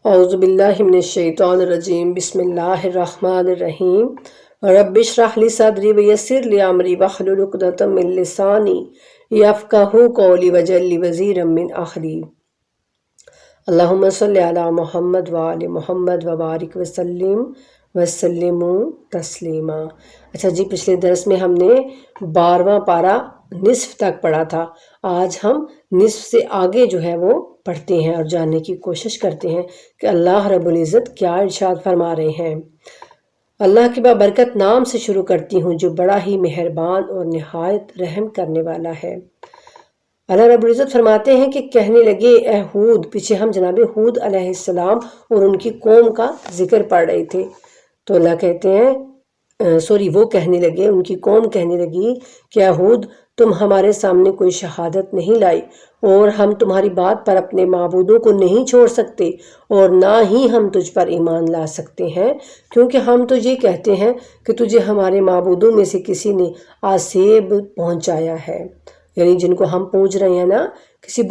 اعوذ باللہ من الشیطان الرجیم بسم اللہ الرحمن الرحیم رب اشرح لی صدری ویسر لی امری واحلل عقدۃ من لسانی یفقہوا قولی واجعل لی وزیرا من اہلی اللہم صلی علی محمد وآل محمد وبارک وسلم تسلیما۔ اچھا جی، پچھلے درس میں ہم نے 12واں پارہ نصف تک پڑھا تھا۔ آج ہم نصف سے آگے جو ہے وہ پڑھتے ہیں اور جاننے کی کوشش کرتے ہیں کہ اللہ رب العزت کیا ارشاد فرما رہے ہیں۔ اللہ کے بابرکت نام سے شروع کرتی ہوں جو بڑا ہی مہربان اور نہایت رحم کرنے والا ہے۔ اللہ رب العزت فرماتے ہیں کہ کہنے لگے اے ہود، پیچھے ہم جناب ہود علیہ السلام اور ان کی قوم کا ذکر پڑھ رہے تھے، تو اللہ کہتے ہیں وہ کہنے لگے، ان کی قوم کہنے لگی کہ اے ہود، تم ہمارے سامنے کوئی شہادت نہیں لائی اور ہم تمہاری بات پر اپنے معبودوں کو نہیں چھوڑ سکتے اور نہ ہی ہم تجھ پر ایمان لا سکتے ہیں، کیونکہ ہم تو یہ کہتے ہیں کہ تجھے ہمارے معبودوں میں سے کسی نے آسیب پہنچایا ہے، یعنی جن کو ہم پوج رہے ہیں نا، کسی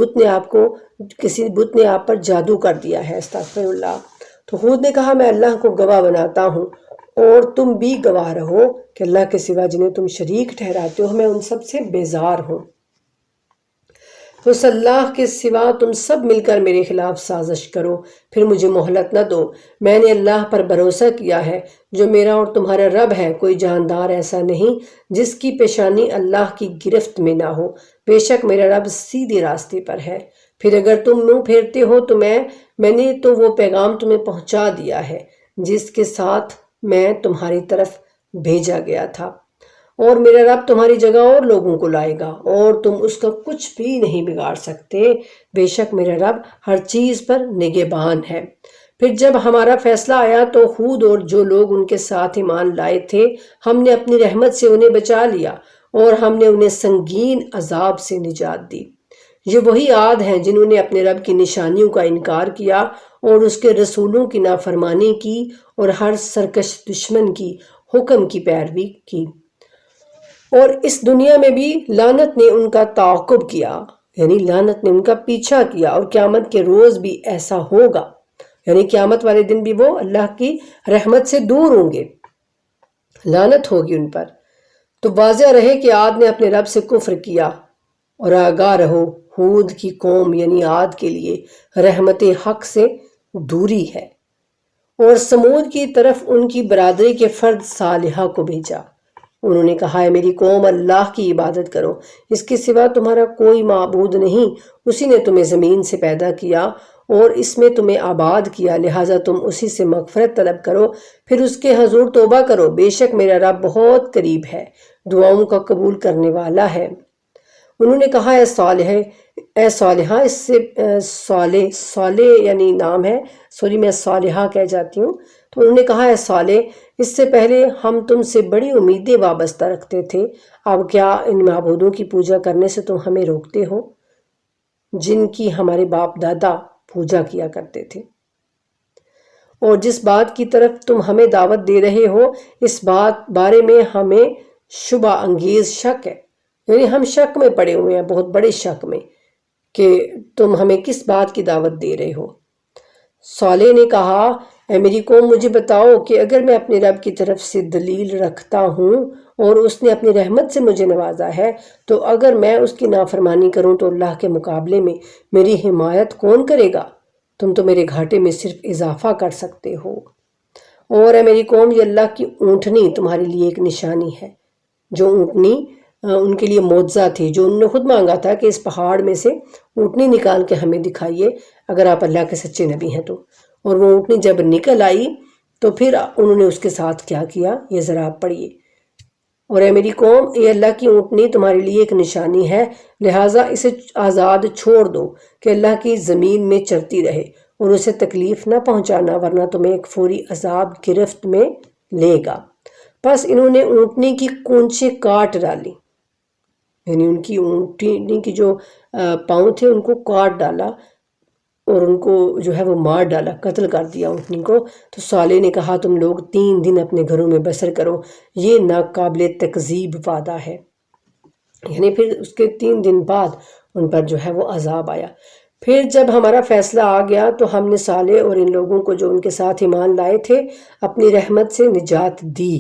بت نے آپ پر جادو کر دیا ہے، استغفر اللہ۔ تو ہود نے کہا میں اللہ کو گواہ بناتا ہوں اور تم بھی گواہ رہو کہ اللہ کے سوا جنہیں تم شریک ٹھہراتے ہو میں ان سب سے بیزار ہوں۔ اس اللہ کے سوا تم سب مل کر میرے خلاف سازش کرو، پھر مجھے مہلت نہ دو۔ میں نے اللہ پر بھروسہ کیا ہے جو میرا اور تمہارا رب ہے، کوئی جاندار ایسا نہیں جس کی پیشانی اللہ کی گرفت میں نہ ہو، بے شک میرا رب سیدھے راستے پر ہے۔ پھر اگر تم منہ پھیرتے ہو تو میں نے تو وہ پیغام تمہیں پہنچا دیا ہے جس کے ساتھ میں تمہاری طرف بھیجا گیا تھا، اور میرا رب تمہاری جگہ اور لوگوں کو لائے گا اور تم اس کا کچھ بھی نہیں بگاڑ سکتے، بے شک میرا رب ہر چیز پر نگہبان ہے۔ پھر جب ہمارا فیصلہ آیا تو ہود اور جو لوگ ان کے ساتھ ایمان لائے تھے ہم نے اپنی رحمت سے انہیں بچا لیا اور ہم نے انہیں سنگین عذاب سے نجات دی۔ یہ وہی عاد ہیں جنہوں نے اپنے رب کی نشانیوں کا انکار کیا اور اس کے رسولوں کی نافرمانی کی اور ہر سرکش دشمن کی حکم کی پیروی کی، اور اس دنیا میں بھی لعنت نے ان کا تعاقب کیا، یعنی لعنت نے ان کا پیچھا کیا، اور قیامت کے روز بھی ایسا ہوگا، یعنی قیامت والے دن بھی وہ اللہ کی رحمت سے دور ہوں گے، لعنت ہوگی ان پر۔ تو واضح رہے کہ عاد نے اپنے رب سے کفر کیا، اور آگاہ رہو ہود کی قوم یعنی عاد کے لیے رحمت حق سے دوری ہے۔ اور سمود کی طرف ان کی برادری کے فرد صالحہ کو بھیجا، انہوں نے کہا ہے میری قوم اللہ کی عبادت کرو، اس کے سوا تمہارا کوئی معبود نہیں، اسی نے تمہیں زمین سے پیدا کیا اور اس میں تمہیں آباد کیا، لہٰذا تم اسی سے مغفرت طلب کرو، پھر اس کے حضور توبہ کرو، بے شک میرا رب بہت قریب ہے، دعاؤں کا قبول کرنے والا ہے۔ انہوں نے کہا اے صالحہ، اس سے صالح یعنی نام ہے، میں صالحہ کہہ جاتی ہوں، تو انہوں نے کہا اے صالح، اس سے پہلے ہم تم سے بڑی امیدیں وابستہ رکھتے تھے، اب کیا ان معبودوں کی پوجا کرنے سے تم ہمیں روکتے ہو جن کی ہمارے باپ دادا پوجا کیا کرتے تھے؟ اور جس بات کی طرف تم ہمیں دعوت دے رہے ہو اس بات بارے میں ہمیں شبہ انگیز شک ہے، یعنی ہم شک میں پڑے ہوئے ہیں، بہت بڑے شک میں کہ تم ہمیں کس بات کی دعوت دے رہے ہو۔ صالح نے کہا اے میری قوم، مجھے بتاؤ کہ اگر میں اپنے رب کی طرف سے دلیل رکھتا ہوں اور اس نے اپنی رحمت سے مجھے نوازا ہے، تو اگر میں اس کی نافرمانی کروں تو اللہ کے مقابلے میں میری حمایت کون کرے گا؟ تم تو میرے گھاٹے میں صرف اضافہ کر سکتے ہو۔ اور اے میری قوم، یہ اللہ کی اونٹنی تمہارے لیے ایک نشانی ہے، جو اونٹنی ان کے لیے معجزہ تھی، جو انہوں نے خود مانگا تھا کہ اس پہاڑ میں سے اونٹنی نکال کے ہمیں دکھائیے اگر آپ اللہ کے سچے نبی ہیں تو۔ اور وہ اونٹنی جب نکل آئی تو پھر انہوں نے اس کے ساتھ کیا کیا، یہ ذرا آپ پڑھیے۔ اور اے میری قوم، یہ اللہ کی اونٹنی تمہارے لیے ایک نشانی ہے، لہٰذا اسے آزاد چھوڑ دو کہ اللہ کی زمین میں چرتی رہے اور اسے تکلیف نہ پہنچانا، ورنہ تمہیں ایک فوری عذاب گرفت میں لے گا۔ پس انہوں نے اونٹنی کی کونچیں کاٹ ڈالی، یعنی ان کی اونٹنی کی جو پاؤں تھے ان کو کاٹ ڈالا اور ان کو جو ہے وہ مار ڈالا، قتل کر دیا اونٹنی کو۔ تو صالح نے کہا تم لوگ 3 دن اپنے گھروں میں بسر کرو، یہ ناقابل تکذیب وعدہ ہے، یعنی پھر اس کے 3 دن بعد ان پر جو ہے وہ عذاب آیا۔ پھر جب ہمارا فیصلہ آ گیا تو ہم نے صالح اور ان لوگوں کو جو ان کے ساتھ ایمان لائے تھے اپنی رحمت سے نجات دی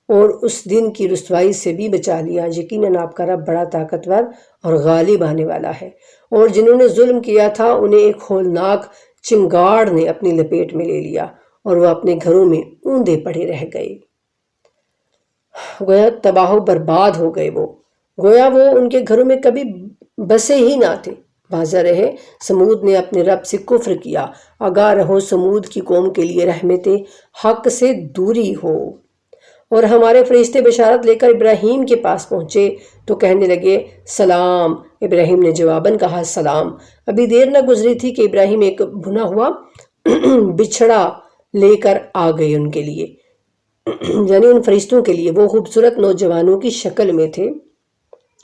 اور اس دن کی رسوائی سے بھی بچا لیا۔ یقیناً آپ کا رب بڑا طاقتور اور غالب آنے والا ہے۔ اور جنہوں نے ظلم کیا تھا انہیں ایک ہولناک چنگاڑ نے اپنی لپیٹ میں لے لیا اور وہ اپنے گھروں میں اوندے پڑے رہ گئے۔ گویا تباہ و برباد ہو گئے گویا وہ ان کے گھروں میں کبھی بسے ہی نہ تھے۔ واضح رہے سمود نے اپنے رب سے کفر کیا۔ آگاہ رہو سمود کی قوم کے لیے رحمت حق سے دوری ہو۔ اور ہمارے فرشتے بشارت لے کر ابراہیم کے پاس پہنچے تو کہنے لگے سلام۔ ابراہیم نے جواباً کہا سلام۔ ابھی دیر نہ گزری تھی کہ ابراہیم ایک بھنا ہوا بچھڑا لے کر آ گئے ان کے لیے، یعنی ان فرشتوں کے لیے۔ وہ خوبصورت نوجوانوں کی شکل میں تھے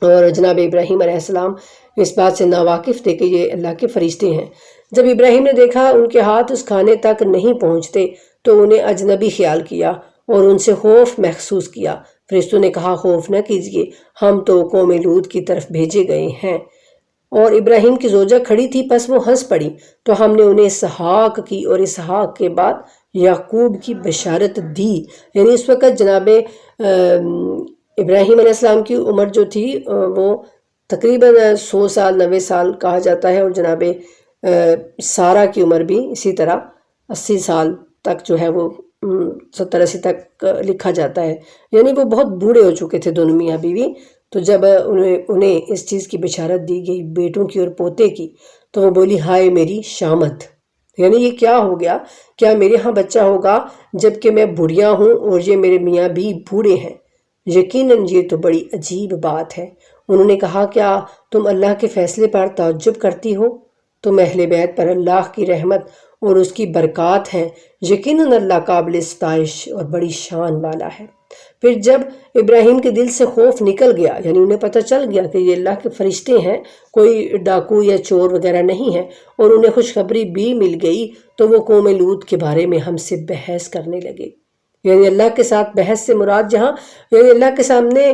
اور جناب ابراہیم علیہ السلام اس بات سے ناواقف تھے کہ یہ اللہ کے فرشتے ہیں۔ جب ابراہیم نے دیکھا ان کے ہاتھ اس کھانے تک نہیں پہنچتے تو انہیں اجنبی خیال کیا اور ان سے خوف محسوس کیا۔ فرشتوں نے کہا خوف نہ کیجیے، ہم تو قوم لوط کی طرف بھیجے گئے ہیں۔ اور ابراہیم کی زوجہ کھڑی تھی، پس وہ ہنس پڑی تو ہم نے انہیں اسحاق کی اور اسحاق کے بعد یعقوب کی بشارت دی۔ یعنی اس وقت جناب ابراہیم علیہ السلام کی عمر جو تھی وہ تقریباً 100 سال 90 سال کہا جاتا ہے، اور جناب سارہ کی عمر بھی اسی طرح 80 سال تک جو ہے وہ 70-80 تک لکھا جاتا ہے، یعنی وہ بہت بوڑھے ہو چکے تھے دونوں میاں بیوی۔ تو جب انہیں اس چیز کی بشارت دی گئی بیٹوں کی اور پوتے کی تو وہ بولی ہائے میری شامت، یعنی یہ کیا ہو گیا، کیا میرے ہاں بچہ ہوگا جب کہ میں بڑھیا ہوں اور یہ میرے میاں بھی بوڑھے ہیں؟ یقیناً یہ تو بڑی عجیب بات ہے۔ انہوں نے کہا کیا تم اللہ کے فیصلے پر تعجب کرتی ہو؟ تم اہل بیت پر اللہ کی رحمت اور اس کی برکات ہیں، یقیناً اللہ قابل ستائش اور بڑی شان والا ہے۔ پھر جب ابراہیم کے دل سے خوف نکل گیا، یعنی انہیں پتہ چل گیا کہ یہ اللہ کے فرشتے ہیں، کوئی ڈاکو یا چور وغیرہ نہیں ہے، اور انہیں خوشخبری بھی مل گئی تو وہ قوم لوط کے بارے میں ہم سے بحث کرنے لگے۔ یعنی اللہ کے ساتھ بحث سے مراد جہاں یعنی اللہ کے سامنے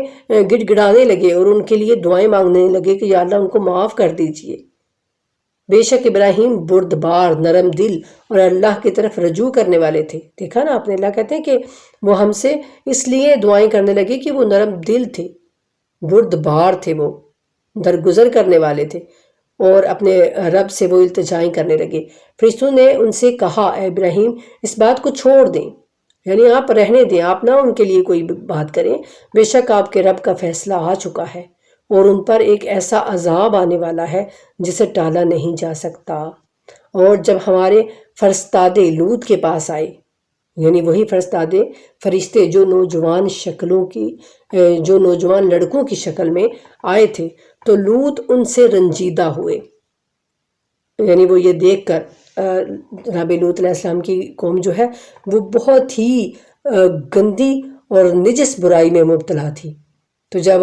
گڑ گڑانے لگے اور ان کے لیے دعائیں مانگنے لگے کہ یا اللہ ان کو معاف کر دیجئے۔ بے شک ابراہیم بردبار، نرم دل اور اللہ کی طرف رجوع کرنے والے تھے۔ دیکھا نا آپ نے، اللہ کہتے ہیں کہ وہ ہم سے اس لیے دعائیں کرنے لگے کہ وہ نرم دل تھے، بردبار تھے، وہ درگزر کرنے والے تھے اور اپنے رب سے وہ التجائیں کرنے لگے۔ فرشتوں نے ان سے کہا اے ابراہیم اس بات کو چھوڑ دیں، یعنی آپ رہنے دیں، آپ نہ ان کے لیے کوئی بات کریں، بے شک آپ کے رب کا فیصلہ آ چکا ہے اور ان پر ایک ایسا عذاب آنے والا ہے جسے ٹالا نہیں جا سکتا۔ اور جب ہمارے فرستادے لوط کے پاس آئے، یعنی وہی فرستادے فرشتے جو نوجوان لڑکوں کی شکل میں آئے تھے، تو لوط ان سے رنجیدہ ہوئے، یعنی وہ یہ دیکھ کر جناب لوط علیہ السلام کی قوم جو ہے وہ بہت ہی گندی اور نجس برائی میں مبتلا تھی۔ تو جب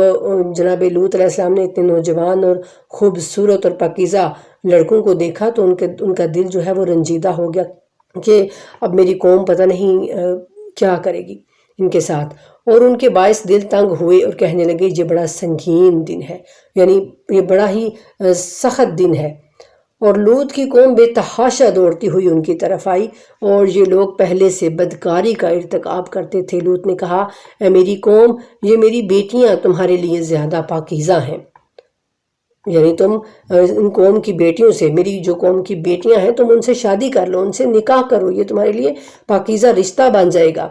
جناب لوط علیہ السلام نے اتنے نوجوان اور خوبصورت اور پاکیزہ لڑکوں کو دیکھا تو ان کا دل جو ہے وہ رنجیدہ ہو گیا کہ اب میری قوم پتہ نہیں کیا کرے گی ان کے ساتھ، اور ان کے باعث دل تنگ ہوئے اور کہنے لگے یہ بڑا سنگین دن ہے، یعنی یہ بڑا ہی سخت دن ہے۔ اور لوط کی قوم بے تحاشا دوڑتی ہوئی ان کی طرف آئی اور یہ لوگ پہلے سے بدکاری کا ارتکاب کرتے تھے۔ لوط نے کہا اے میری قوم، یہ میری بیٹیاں تمہارے لیے زیادہ پاکیزہ ہیں، یعنی تم ان قوم کی بیٹیوں سے، میری جو قوم کی بیٹیاں ہیں تم ان سے شادی کر لو، ان سے نکاح کرو، یہ تمہارے لیے پاکیزہ رشتہ بن جائے گا۔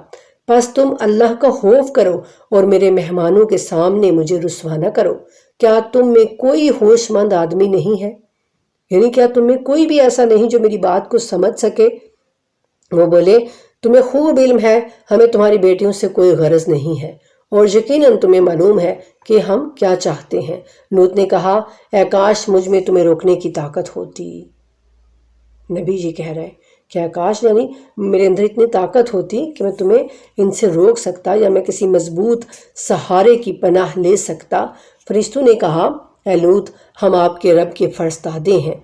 پس تم اللہ کا خوف کرو اور میرے مہمانوں کے سامنے مجھے رسوا نہ کرو۔ کیا تم میں کوئی ہوش مند آدمی نہیں ہے؟ یعنی کیا تم میں کوئی بھی ایسا نہیں جو میری بات کو سمجھ سکے؟ وہ بولے تمہیں خوب علم ہے ہمیں تمہاری بیٹیوں سے کوئی غرض نہیں ہے، اور یقیناً تمہیں معلوم ہے کہ ہم کیا چاہتے ہیں۔ لوط نے کہا اے کاش مجھ میں تمہیں روکنے کی طاقت ہوتی۔ نبی یہ کہہ رہے ہیں کہ اے کاش، یعنی میرے اندر اتنی طاقت ہوتی کہ میں تمہیں ان سے روک سکتا یا میں کسی مضبوط سہارے کی پناہ لے سکتا۔ فرشتوں نے کہا اے لوط ہم آپ کے رب کے فرستادے ہیں۔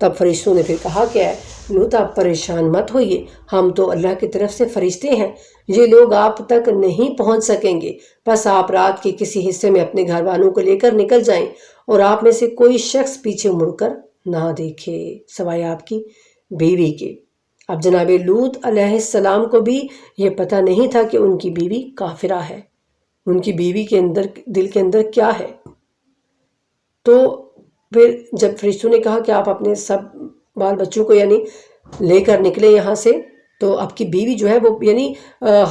تب فرشتوں نے پھر کہا کہ اے لوط آپ پریشان مت ہوئیے، ہم تو اللہ کی طرف سے فرشتے ہیں، یہ لوگ آپ تک نہیں پہنچ سکیں گے، بس آپ رات کے کسی حصے میں اپنے گھر والوں کو لے کر نکل جائیں اور آپ میں سے کوئی شخص پیچھے مڑ کر نہ دیکھے سوائے آپ کی بیوی کے۔ اب جناب لوط علیہ السلام کو بھی یہ پتہ نہیں تھا کہ ان کی بیوی کافرہ ہے، ان کی بیوی کے اندر دل کے اندر کیا ہے۔ تو پھر جب فرشتوں نے کہا کہ آپ اپنے سب بال بچوں کو یعنی لے کر نکلے یہاں سے، تو آپ کی بیوی جو ہے وہ یعنی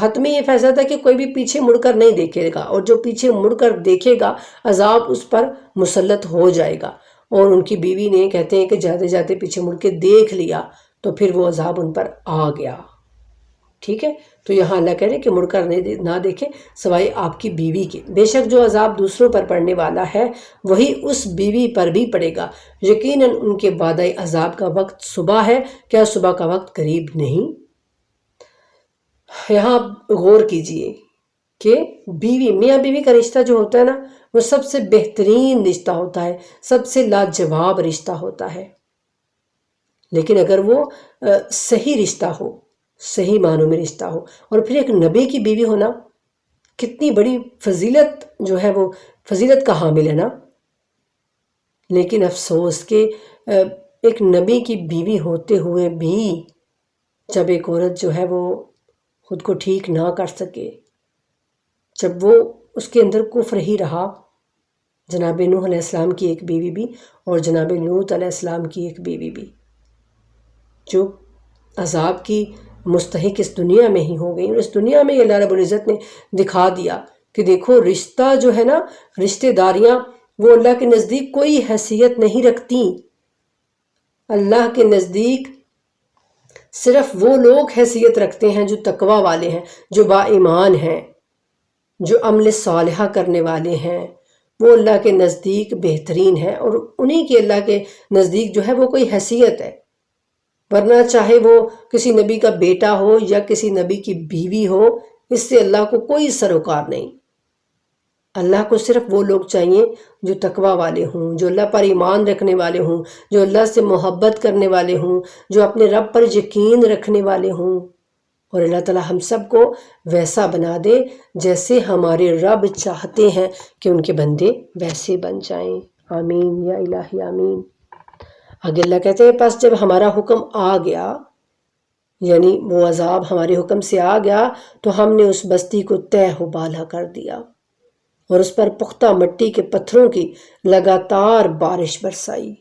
حتمی یہ فیصلہ تھا کہ کوئی بھی پیچھے مڑ کر نہیں دیکھے گا، اور جو پیچھے مڑ کر دیکھے گا عذاب اس پر مسلط ہو جائے گا۔ اور ان کی بیوی نے کہتے ہیں کہ جاتے جاتے پیچھے مڑ کے دیکھ لیا تو پھر وہ عذاب ان پر آ گیا۔ ٹھیک ہے، تو یہاں اللہ کہہ رہے کہ مڑ کر نہ دیکھے سوائے آپ کی بیوی کے، بے شک جو عذاب دوسروں پر پڑنے والا ہے وہی اس بیوی پر بھی پڑے گا، یقیناً ان کے وعدہ عذاب کا وقت صبح ہے، کیا صبح کا وقت قریب نہیں؟ یہاں غور کیجئے کہ بیوی میاں بیوی کا رشتہ جو ہوتا ہے نا، وہ سب سے بہترین رشتہ ہوتا ہے، سب سے لاجواب رشتہ ہوتا ہے، لیکن اگر وہ صحیح رشتہ ہو، صحیح معنوں میں رشتہ ہو، اور پھر ایک نبی کی بیوی ہونا کتنی بڑی فضیلت جو ہے وہ فضیلت کا حامل ہے نا۔ لیکن افسوس کہ ایک نبی کی بیوی ہوتے ہوئے بھی جب ایک عورت جو ہے وہ خود کو ٹھیک نہ کر سکے، جب وہ اس کے اندر کفر ہی رہا، جناب نوح علیہ السلام کی ایک بیوی بھی اور جناب لوط علیہ السلام کی ایک بیوی بھی جو عذاب کی مستحق اس دنیا میں ہی ہو گئی، اور اس دنیا میں اللہ رب العزت نے دکھا دیا کہ دیکھو رشتہ جو ہے نا، رشتہ داریاں وہ اللہ کے نزدیک کوئی حیثیت نہیں رکھتی۔ اللہ کے نزدیک صرف وہ لوگ حیثیت رکھتے ہیں جو تقوی والے ہیں، جو با ایمان ہیں، جو عمل صالحہ کرنے والے ہیں، وہ اللہ کے نزدیک بہترین ہیں، اور انہی کی اللہ کے نزدیک جو ہے وہ کوئی حیثیت ہے۔ ورنہ چاہے وہ کسی نبی کا بیٹا ہو یا کسی نبی کی بیوی ہو، اس سے اللہ کو کوئی سروکار نہیں۔ اللہ کو صرف وہ لوگ چاہیے جو تقوی والے ہوں، جو اللہ پر ایمان رکھنے والے ہوں، جو اللہ سے محبت کرنے والے ہوں، جو اپنے رب پر یقین رکھنے والے ہوں، اور اللہ تعالی ہم سب کو ویسا بنا دے جیسے ہمارے رب چاہتے ہیں کہ ان کے بندے ویسے بن جائیں۔ آمین یا الہی آمین۔ آگے اللہ کہتے ہیں پس جب ہمارا حکم آ گیا، یعنی وہ عذاب ہمارے حکم سے آ گیا، تو ہم نے اس بستی کو تہ و بالا کر دیا اور اس پر پختہ مٹی کے پتھروں کی لگاتار بارش برسائی،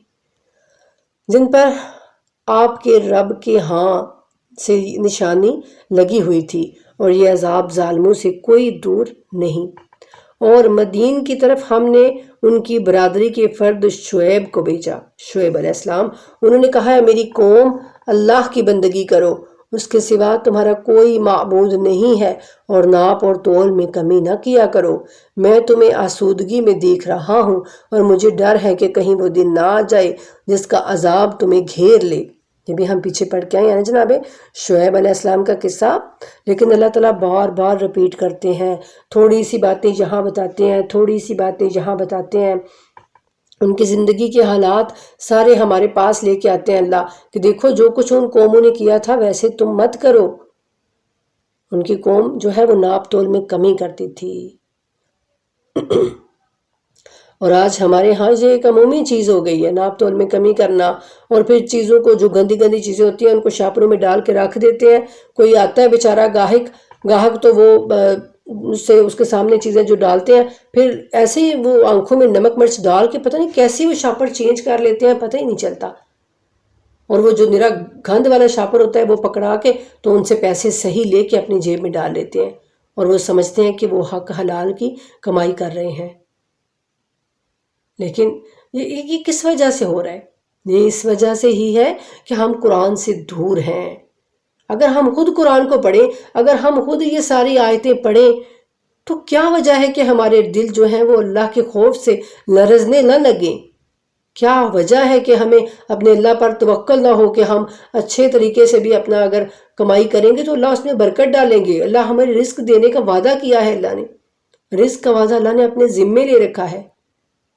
جن پر آپ کے رب کے ہاں سے نشانی لگی ہوئی تھی، اور یہ عذاب ظالموں سے کوئی دور نہیں۔ اور مدین کی طرف ہم نے ان کی برادری کے فرد شعیب کو بھیجا، شعیب علیہ السلام۔ انہوں نے کہا ہے میری قوم اللہ کی بندگی کرو، اس کے سوا تمہارا کوئی معبود نہیں ہے، اور ناپ اور تول میں کمی نہ کیا کرو۔ میں تمہیں آسودگی میں دیکھ رہا ہوں، اور مجھے ڈر ہے کہ کہیں وہ دن نہ آ جائے جس کا عذاب تمہیں گھیر لے۔ یہ بھی ہم پیچھے پڑھ کے آئے ہیں جناب شعیب علیہ السلام کا قصہ، لیکن اللہ تعالیٰ بار بار رپیٹ کرتے ہیں، تھوڑی سی باتیں یہاں بتاتے ہیں، تھوڑی سی باتیں یہاں بتاتے ہیں، ان کی زندگی کے حالات سارے ہمارے پاس لے کے آتے ہیں اللہ کہ دیکھو جو کچھ ان قوموں نے کیا تھا ویسے تم مت کرو۔ ان کی قوم جو ہے وہ ناپ تول میں کمی کرتی تھی، اور آج ہمارے ہاں یہ ایک عمومی چیز ہو گئی ہے، ناپ تول میں کمی کرنا، اور پھر چیزوں کو جو گندی گندی چیزیں ہوتی ہیں ان کو شاپروں میں ڈال کے رکھ دیتے ہیں۔ کوئی آتا ہے بیچارہ گاہک تو وہ اس کے سامنے چیزیں جو ڈالتے ہیں، پھر ایسے ہی وہ آنکھوں میں نمک مرچ ڈال کے پتہ نہیں کیسی وہ شاپر چینج کر لیتے ہیں، پتہ ہی نہیں چلتا، اور وہ جو نرا گند والا شاپر ہوتا ہے وہ پکڑا کے تو ان سے پیسے صحیح لے کے اپنی جیب میں ڈال لیتے ہیں، اور وہ سمجھتے ہیں کہ وہ حق حلال کی کمائی کر رہے ہیں۔ لیکن یہ کس وجہ سے ہو رہا ہے؟ یہ اس وجہ سے ہی ہے کہ ہم قرآن سے دور ہیں۔ اگر ہم خود قرآن کو پڑھیں، اگر ہم خود یہ ساری آیتیں پڑھیں، تو کیا وجہ ہے کہ ہمارے دل جو ہیں وہ اللہ کے خوف سے لرزنے نہ لگیں؟ کیا وجہ ہے کہ ہمیں اپنے اللہ پر توکل نہ ہو کہ ہم اچھے طریقے سے بھی اپنا اگر کمائی کریں گے تو اللہ اس میں برکت ڈالیں گے؟ اللہ ہمیں رزق دینے کا وعدہ کیا ہے، اللہ نے رزق کا وعدہ اللہ نے اپنے ذمے لے رکھا ہے۔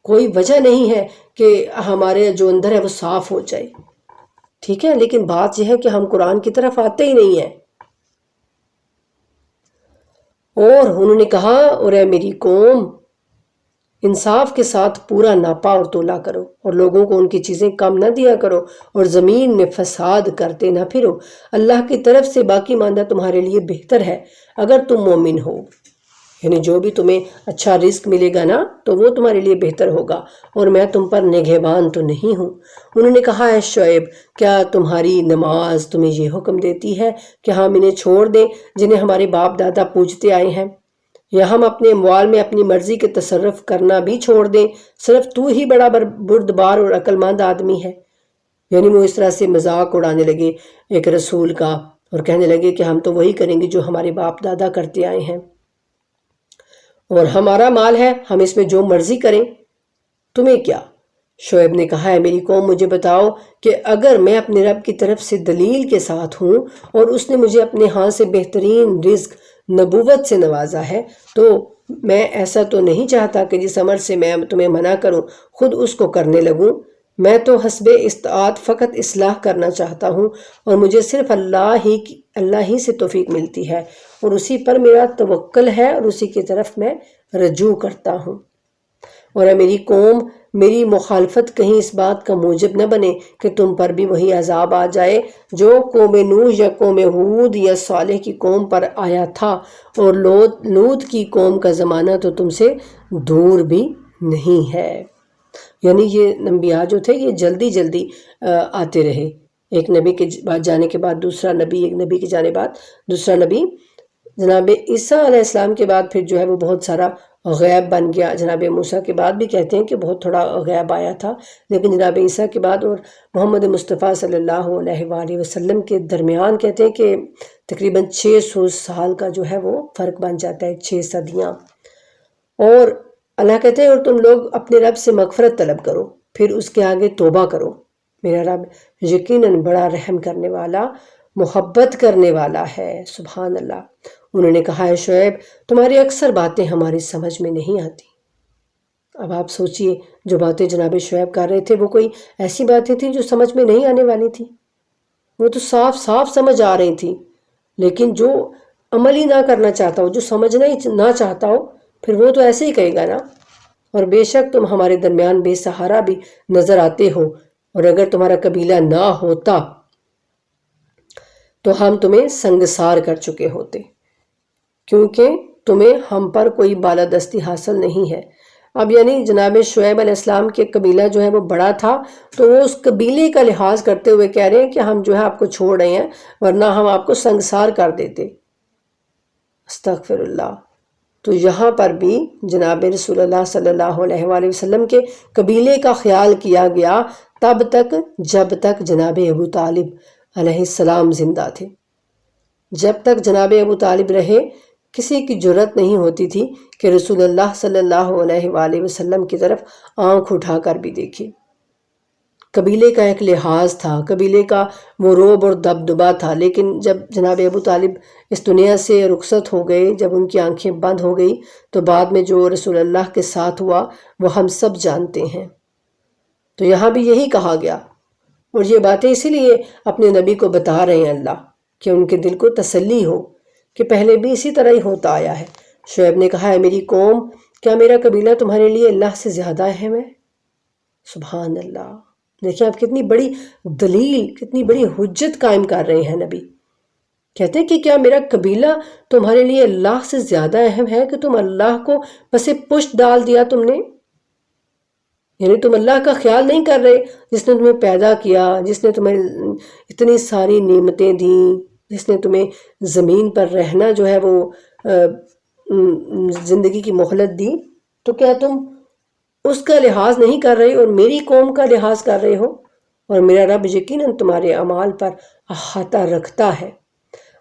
کوئی وجہ نہیں ہے کہ ہمارے جو اندر ہے وہ صاف ہو جائے، ٹھیک ہے، لیکن بات یہ ہے کہ ہم قرآن کی طرف آتے ہی نہیں ہیں۔ اور انہوں نے کہا اور اے میری قوم انصاف کے ساتھ پورا ناپا اور تولا کرو، اور لوگوں کو ان کی چیزیں کم نہ دیا کرو، اور زمین میں فساد کرتے نہ پھرو۔ اللہ کی طرف سے باقی ماندہ تمہارے لیے بہتر ہے اگر تم مومن ہو۔ یعنی جو بھی تمہیں اچھا رزق ملے گا نا تو وہ تمہارے لیے بہتر ہوگا، اور میں تم پر نگہبان تو نہیں ہوں۔ انہوں نے کہا ہے شعیب، کیا تمہاری نماز تمہیں یہ حکم دیتی ہے کہ ہم انہیں چھوڑ دیں جنہیں ہمارے باپ دادا پوجتے آئے ہیں، یا ہم اپنے اموال میں اپنی مرضی کے تصرف کرنا بھی چھوڑ دیں؟ صرف تو ہی بڑا بردبار اور عقل مند آدمی ہے۔ یعنی وہ اس طرح سے مذاق اڑانے لگے ایک رسول کا، اور کہنے لگے کہ ہم تو وہی کریں گے جو ہمارے باپ دادا کرتے آئے ہیں، اور ہمارا مال ہے، ہم اس میں جو مرضی کریں، تمہیں کیا؟ شعیب نے کہا ہے میری قوم مجھے بتاؤ کہ اگر میں اپنے رب کی طرف سے دلیل کے ساتھ ہوں اور اس نے مجھے اپنے ہاں سے بہترین رزق نبوت سے نوازا ہے، تو میں ایسا تو نہیں چاہتا کہ جس عمل سے میں تمہیں منع کروں خود اس کو کرنے لگوں۔ میں تو حسب استطاعت فقط اصلاح کرنا چاہتا ہوں، اور مجھے صرف اللہ ہی سے توفیق ملتی ہے، اور اسی پر میرا توکل ہے، اور اسی کی طرف میں رجوع کرتا ہوں۔ اور اے میری قوم، میری مخالفت کہیں اس بات کا موجب نہ بنے کہ تم پر بھی وہی عذاب آ جائے جو قوم نوح یا قوم ہود یا صالح کی قوم پر آیا تھا، اور لوط کی قوم کا زمانہ تو تم سے دور بھی نہیں ہے۔ یعنی یہ انبیاء جو تھے یہ جلدی جلدی آتے رہے، ایک نبی کے بعد جانے کے بعد دوسرا نبی، ایک نبی کے جانے بعد دوسرا نبی۔ جناب عیسیٰ علیہ السلام کے بعد پھر جو ہے وہ بہت سارا غیب بن گیا۔ جناب موسیٰ کے بعد بھی کہتے ہیں کہ بہت تھوڑا غیب آیا تھا، لیکن جناب عیسیٰ کے بعد اور محمد مصطفیٰ صلی اللہ علیہ وآلہ وسلم کے درمیان کہتے ہیں کہ تقریباً 600 سال کا جو ہے وہ فرق بن جاتا ہے، 6 صدیاں۔ اور اللہ کہتے ہیں اور تم لوگ اپنے رب سے مغفرت طلب کرو، پھر اس کے آگے توبہ کرو، میرا رب یقیناً بڑا رحم کرنے والا، محبت کرنے والا ہے۔ سبحان اللہ۔ انہوں نے کہا ہے شعیب، تمہاری اکثر باتیں ہماری سمجھ میں نہیں آتی۔ اب آپ سوچئے جو باتیں جناب شعیب کر رہے تھے وہ کوئی ایسی باتیں تھیں جو سمجھ میں نہیں آنے والی تھی، وہ تو صاف صاف سمجھ آ رہی تھی، لیکن جو عمل ہی نہ کرنا چاہتا ہو، جو سمجھنا ہی نہ چاہتا ہو، پھر وہ تو ایسے ہی کہے گا نا۔ اور بے شک تم ہمارے درمیان بے سہارا بھی نظر آتے ہو، اور اگر تمہارا قبیلہ نہ ہوتا تو ہم تمہیں سنگسار کر چکے ہوتے، کیونکہ تمہیں ہم پر کوئی بالادستی حاصل نہیں ہے۔ اب یعنی جناب شعیب علیہ السلام کے قبیلہ جو ہے وہ بڑا تھا، تو وہ اس قبیلے کا لحاظ کرتے ہوئے کہہ رہے ہیں کہ ہم جو ہے آپ کو چھوڑ رہے ہیں، ورنہ ہم آپ کو سنگسار کر دیتے۔ استغفر اللہ۔ تو یہاں پر بھی جناب رسول اللہ صلی اللہ علیہ وآلہ وسلم کے قبیلے کا خیال کیا گیا تب تک جب تک جناب ابو طالب علیہ السلام زندہ تھے۔ جب تک جناب ابو طالب رہے کسی کی جرت نہیں ہوتی تھی کہ رسول اللہ صلی اللہ علیہ وآلہ وسلم کی طرف آنکھ اٹھا کر بھی دیکھے۔ قبیلے کا ایک لحاظ تھا، قبیلے کا وہ روب اور دبدبا تھا، لیکن جب جناب ابو طالب اس دنیا سے رخصت ہو گئے، جب ان کی آنکھیں بند ہو گئی، تو بعد میں جو رسول اللہ کے ساتھ ہوا وہ ہم سب جانتے ہیں۔ تو یہاں بھی یہی کہا گیا، اور یہ باتیں اسی لیے اپنے نبی کو بتا رہے ہیں اللہ، کہ ان کے دل کو تسلی ہو کہ پہلے بھی اسی طرح ہی ہوتا آیا ہے۔ شعیب نے کہا ہے میری قوم، کیا میرا قبیلہ تمہارے لیے اللہ سے زیادہ اہم ہے؟ سبحان اللہ۔ دیکھیں آپ کتنی بڑی دلیل، کتنی بڑی حجت قائم کر رہے ہیں نبی۔ کہتے ہیں کہ کیا میرا قبیلہ تمہارے لیے اللہ سے زیادہ اہم ہے کہ تم اللہ کو پس پشت ڈال دیا تم نے؟ یعنی تم اللہ کا خیال نہیں کر رہے، جس نے تمہیں پیدا کیا، جس نے تمہیں اتنی ساری نعمتیں دیں، جس نے تمہیں زمین پر رہنا جو ہے وہ زندگی کی مہلت دی، تو کیا تم اس کا لحاظ نہیں کر رہے اور میری قوم کا لحاظ کر رہے ہو؟ اور میرا رب یقیناً تمہارے اعمال پر احاطہ رکھتا ہے۔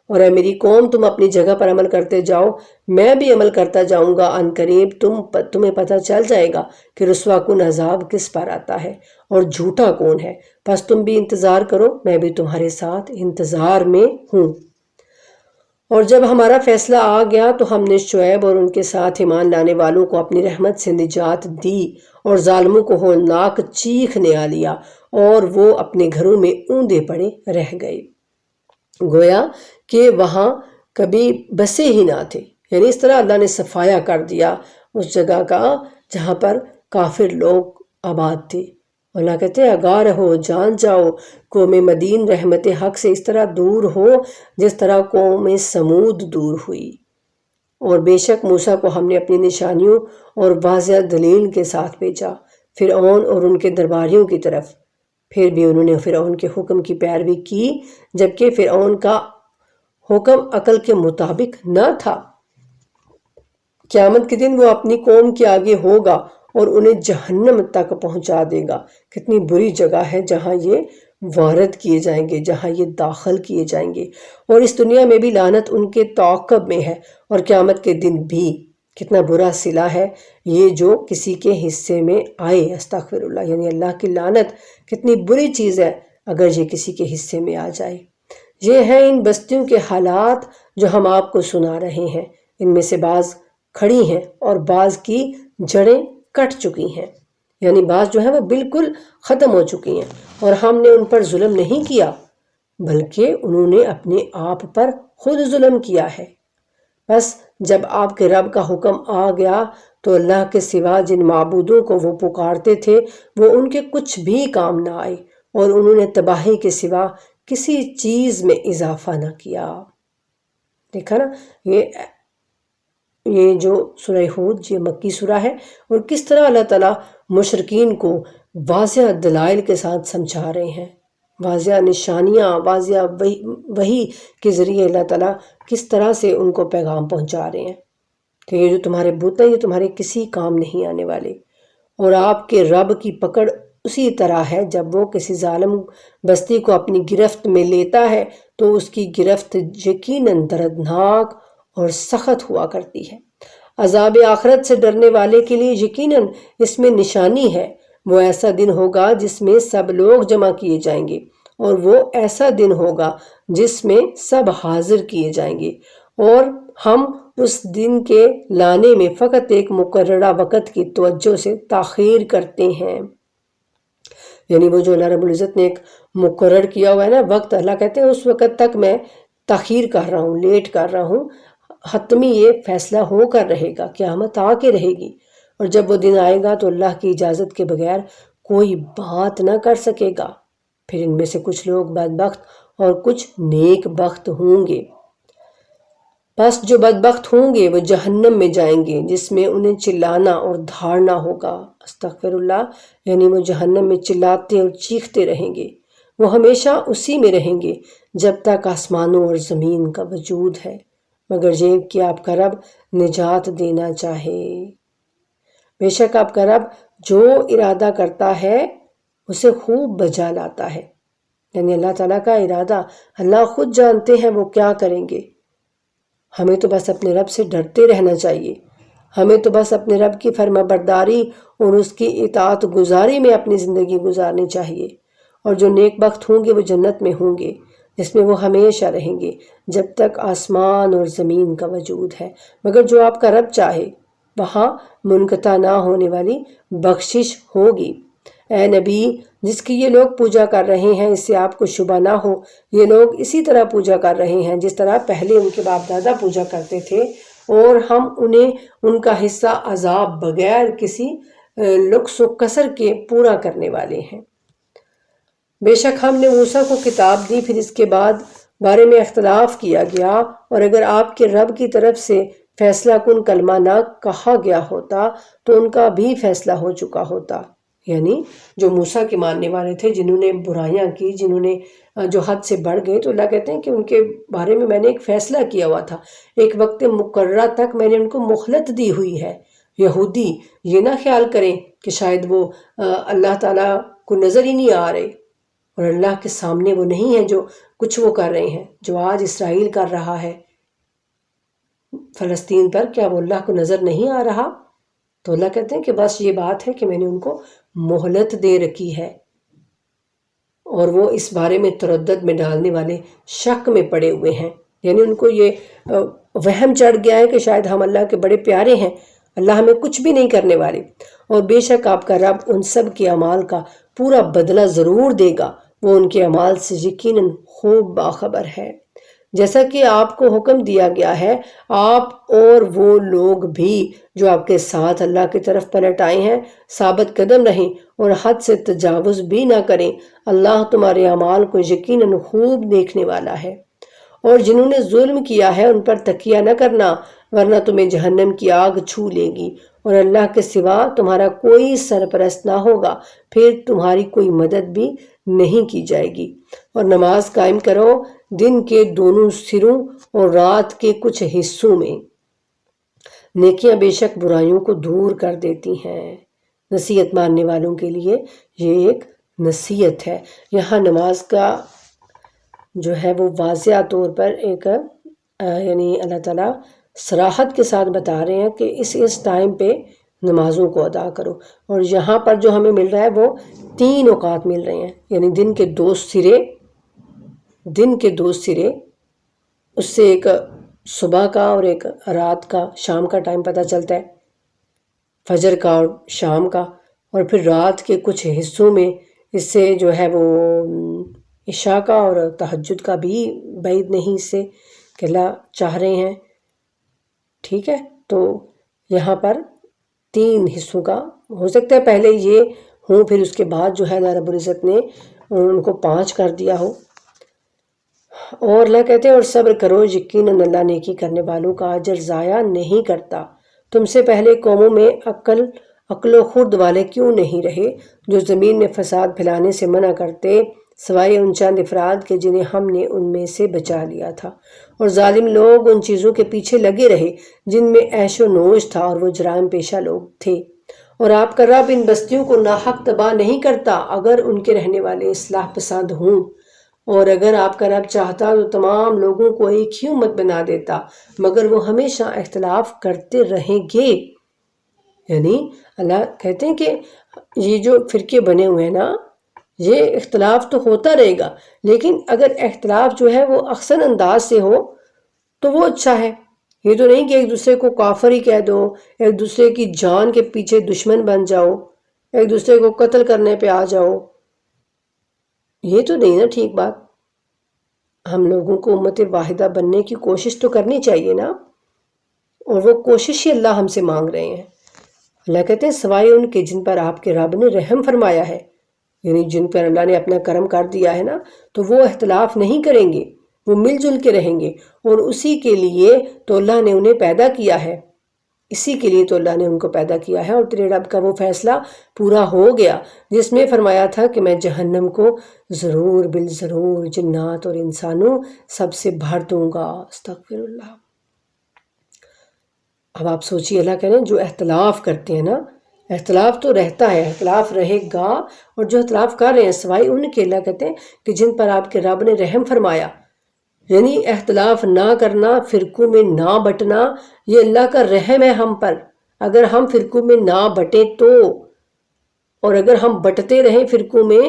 اور اے میری قوم، تم اپنی جگہ پر عمل کرتے جاؤ، میں بھی عمل کرتا جاؤں گا، عن قریب تمہیں پتہ چل جائے گا کہ رسوا کن عذاب کس پر آتا ہے اور جھوٹا کون ہے۔ بس تم بھی انتظار کرو، میں بھی تمہارے ساتھ انتظار میں ہوں۔ اور جب ہمارا فیصلہ آ گیا تو ہم نے شعیب اور ان کے ساتھ ایمان لانے والوں کو اپنی رحمت سے نجات دی، اور ظالموں کو ہولناک چیخ نے آ لیا، اور وہ اپنے گھروں میں اوندے پڑے رہ گئے، گویا کہ وہاں کبھی بسے ہی نہ تھے۔ یعنی اس طرح اللہ نے صفایا کر دیا اس جگہ کا جہاں پر کافر لوگ آباد تھے۔ اللہ کہتے ہیں آگاہ رہو، جان جاؤ، قوم مدین رحمت حق سے اس طرح دور ہو جس طرح قوم سمود دور ہوئی۔ اور بے شک موسیٰ کو ہم نے اپنی نشانیوں اور واضح دلیل کے ساتھ بھیجا فرعون اور ان کے درباریوں کی طرف، پھر بھی انہوں نے فرعون کے حکم کی پیروی کی، جبکہ فرعون کا حکم عقل کے مطابق نہ تھا۔ قیامت کے دن وہ اپنی قوم کے آگے ہوگا اور انہیں جہنم تک پہنچا دے گا۔ کتنی بری جگہ ہے جہاں یہ وارد کیے جائیں گے، جہاں یہ داخل کیے جائیں گے، اور اس دنیا میں بھی لعنت ان کے تعاقب میں ہے، اور قیامت کے دن بھی کتنا برا صلہ ہے یہ جو کسی کے حصے میں آئے۔ استغفر اللہ، یعنی اللہ کی لعنت کتنی بری چیز ہے اگر یہ کسی کے حصے میں آ جائے۔ یہ ہیں ان بستیوں کے حالات جو ہم آپ کو سنا رہے ہیں، ان میں سے بعض کھڑی ہیں اور بعض کی جڑیں کٹ چکی ہیں، یعنی بعض جو ہیں وہ بالکل ختم ہو چکی ہیں، اور ہم نے ان پر ظلم نہیں کیا بلکہ انہوں نے اپنے آپ پر خود ظلم کیا ہے۔ بس جب آپ کے رب کا حکم آ گیا تو اللہ کے سوا جن معبودوں کو وہ پکارتے تھے وہ ان کے کچھ بھی کام نہ آئے، اور انہوں نے تباہی کے سوا کسی چیز میں اضافہ نہ کیا۔ دیکھا نا، یہ جو سورہ ہود یہ مکی سورہ ہے، اور کس طرح اللہ تعالیٰ مشرکین کو واضح دلائل کے ساتھ سمجھا رہے ہیں، واضح نشانیاں، واضح وحی کے ذریعے اللہ تعالیٰ کس طرح سے ان کو پیغام پہنچا رہے ہیں کہ یہ جو تمہارے بت ہیں یہ تمہارے کسی کام نہیں آنے والے، اور آپ کے رب کی پکڑ اسی طرح ہے جب وہ کسی ظالم بستی کو اپنی گرفت میں لیتا ہے تو اس کی گرفت یقیناً دردناک اور سخت ہوا کرتی ہے۔ عذاب آخرت سے ڈرنے والے کے لیے یقیناً اس میں نشانی ہے۔ وہ ایسا دن ہوگا جس میں سب لوگ جمع کیے جائیں گے، اور وہ ایسا دن ہوگا جس میں سب حاضر کیے جائیں گے، اور ہم اس دن کے لانے میں فقط ایک مقررہ وقت کی توجہ سے تاخیر کرتے ہیں۔ یعنی وہ جو اللہ رب العزت نے ایک مقرر کیا ہوا ہے نا وقت، اللہ کہتے ہیں اس وقت تک میں تاخیر کر رہا ہوں، لیٹ کر رہا ہوں، حتمی یہ فیصلہ ہو کر رہے گا، قیامت آ کے رہے گی، اور جب وہ دن آئے گا تو اللہ کی اجازت کے بغیر کوئی بات نہ کر سکے گا۔ پھر ان میں سے کچھ لوگ بدبخت اور کچھ نیک بخت ہوں گے۔ بس جو بدبخت ہوں گے وہ جہنم میں جائیں گے جس میں انہیں چلانا اور دھاڑنا ہوگا۔ استغفر اللہ، یعنی وہ جہنم میں چلاتے اور چیختے رہیں گے، وہ ہمیشہ اسی میں رہیں گے جب تک آسمانوں اور زمین کا وجود ہے، مگر یہ کہ آپ کا رب نجات دینا چاہے۔ بے شک آپ کا رب جو ارادہ کرتا ہے اسے خوب بجا لاتا ہے، یعنی اللہ تعالیٰ کا ارادہ اللہ خود جانتے ہیں وہ کیا کریں گے۔ ہمیں تو بس اپنے رب سے ڈرتے رہنا چاہیے، ہمیں تو بس اپنے رب کی فرما برداری اور اس کی اطاعت گزاری میں اپنی زندگی گزارنی چاہیے، اور جو نیک بخت ہوں گے وہ جنت میں ہوں گے جس میں وہ ہمیشہ رہیں گے جب تک آسمان اور زمین کا وجود ہے، مگر جو آپ کا رب چاہے وہاں منقطع نہ ہونے والی بخشش ہوگی۔ اے نبی، جس کی یہ لوگ پوجا کر رہے ہیں اس سے آپ کو شبہ نہ ہو، یہ لوگ اسی طرح پوجا کر رہے ہیں جس طرح پہلے ان کے باپ دادا پوجا کرتے تھے، اور ہم انہیں ان کا حصہ عذاب بغیر کسی لکس و کسر کے پورا کرنے والے ہیں۔ بے شک ہم نے موسیٰ کو کتاب دی، پھر اس کے بعد بارے میں اختلاف کیا گیا، اور اگر آپ کے رب کی طرف سے فیصلہ کن کلمہ نہ کہا گیا ہوتا تو ان کا بھی فیصلہ ہو چکا ہوتا۔ یعنی جو موسیٰ کے ماننے والے تھے، جنہوں نے برائیاں کی، جنہوں نے جو حد سے بڑھ گئے، تو اللہ کہتے ہیں کہ ان کے بارے میں نے ایک فیصلہ کیا ہوا تھا، ایک وقت مقررہ تک میں نے ان کو مہلت دی ہوئی ہے۔ یہودی یہ نہ خیال کریں کہ شاید وہ اللہ تعالیٰ کو نظر ہی نہیں آ رہے، اور اللہ کے سامنے وہ نہیں ہے جو کچھ وہ کر رہے ہیں، جو آج اسرائیل کر رہا ہے فلسطین پر، کیا وہ اللہ کو نظر نہیں آ رہا؟ تو اللہ کہتے ہیں کہ بس یہ بات ہے کہ میں نے ان کو مہلت دے رکھی ہے، اور وہ اس بارے میں تردد میں ڈالنے والے شک میں پڑے ہوئے ہیں، یعنی ان کو یہ وہم چڑھ گیا ہے کہ شاید ہم اللہ کے بڑے پیارے ہیں، اللہ ہمیں کچھ بھی نہیں کرنے والے، اور بے شک آپ کا رب ان سب کے اعمال کا پورا بدلہ ضرور دے گا، وہ ان کے اعمال سے یقیناً خوب باخبر ہے۔ جیسا کہ آپ کو حکم دیا گیا ہے، آپ اور وہ لوگ بھی جو آپ کے ساتھ اللہ کی طرف پلٹ آئے ہیں ثابت قدم رہیں اور حد سے تجاوز بھی نہ کریں۔ اللہ تمہارے اعمال کو یقیناً خوب دیکھنے والا ہے۔ اور جنہوں نے ظلم کیا ہے ان پر تکیہ نہ کرنا، ورنہ تمہیں جہنم کی آگ چھو لے گی اور اللہ کے سوا تمہارا کوئی سرپرست نہ ہوگا، پھر تمہاری کوئی مدد بھی نہیں کی جائے گی۔ اور نماز قائم کرو دن کے دونوں سروں اور رات کے کچھ حصوں میں، نیکیاں بے شک برائیوں کو دور کر دیتی ہیں۔ نصیحت ماننے والوں کے لیے یہ ایک نصیحت ہے۔ یہاں نماز کا جو ہے وہ واضح طور پر ایک یعنی اللہ تعالیٰ صراحت کے ساتھ بتا رہے ہیں کہ اس ٹائم پہ نمازوں کو ادا کرو۔ اور یہاں پر جو ہمیں مل رہا ہے وہ 3 اوقات مل رہے ہیں، یعنی دن کے 2 سرے، اس سے ایک صبح کا اور ایک رات کا شام کا ٹائم پتہ چلتا ہے، فجر کا اور شام کا، اور پھر رات کے کچھ حصوں میں اس سے جو ہے وہ عشاء کا اور تہجد کا بھی بعید نہیں اس سے کہ اللہ چاہ رہے ہیں۔ ٹھیک ہے، تو یہاں پر 3 حصوں کا ہو سکتا ہے پہلے یہ ہوں، پھر اس کے بعد جو ہے اللہ رب العزت نے ان کو 5 کر دیا ہو۔ اور اللہ کہتے ہیں اور صبر کرو، یقیناً اللہ نیکی کرنے والوں کا اجر ضائع نہیں کرتا۔ تم سے پہلے قوموں میں عقل و خرد والے کیوں نہیں رہے جو زمین میں فساد پھیلانے سے منع کرتے، سوائے ان چند افراد کے جنہیں ہم نے ان میں سے بچا لیا تھا۔ اور ظالم لوگ ان چیزوں کے پیچھے لگے رہے جن میں عیش و نوش تھا، اور وہ جرائم پیشہ لوگ تھے۔ اور آپ کا رب ان بستیوں کو ناحق تباہ نہیں کرتا اگر ان کے رہنے والے اصلاح پسند ہوں، اور اگر آپ کا رب چاہتا تو تمام لوگوں کو ایک ہی امت بنا دیتا، مگر وہ ہمیشہ اختلاف کرتے رہیں گے۔ یعنی اللہ کہتے ہیں کہ یہ جو فرقے بنے ہوئے ہیں نا، یہ اختلاف تو ہوتا رہے گا، لیکن اگر اختلاف جو ہے وہ احسن انداز سے ہو تو وہ اچھا ہے۔ یہ تو نہیں کہ ایک دوسرے کو کافر ہی کہہ دو، ایک دوسرے کی جان کے پیچھے دشمن بن جاؤ، ایک دوسرے کو قتل کرنے پہ آ جاؤ، یہ تو نہیں نا ٹھیک بات۔ ہم لوگوں کو امت واحدہ بننے کی کوشش تو کرنی چاہیے نا، اور وہ کوشش ہی اللہ ہم سے مانگ رہے ہیں۔ اللہ کہتے ہیں سوائے ان کے جن پر آپ کے رب نے رحم فرمایا ہے، یعنی جن پر اللہ نے اپنا کرم کر دیا ہے نا، تو وہ اختلاف نہیں کریں گے، وہ مل جل کے رہیں گے، اور اسی کے لیے تو اللہ نے انہیں پیدا کیا ہے، اسی کے لیے تو اللہ نے ان کو پیدا کیا ہے۔ اور تیرے رب کا وہ فیصلہ پورا ہو گیا جس میں فرمایا تھا کہ میں جہنم کو ضرور بالضرور جنات اور انسانوں سب سے بھر دوں گا۔ استغفر اللہ۔ اب آپ سوچیے، اللہ کہہ رہے ہیں جو اختلاف کرتے ہیں نا، اختلاف تو رہتا ہے، اختلاف رہے گا، اور جو اختلاف کر رہے ہیں سوائے ان کے، اللہ کہتے ہیں کہ جن پر آپ کے رب نے رحم فرمایا، یعنی اختلاف نہ کرنا، فرقوں میں نہ بٹنا، یہ اللہ کا رحم ہے ہم پر۔ اگر ہم فرقوں میں نہ بٹیں تو، اور اگر ہم بٹتے رہیں، فرقوں میں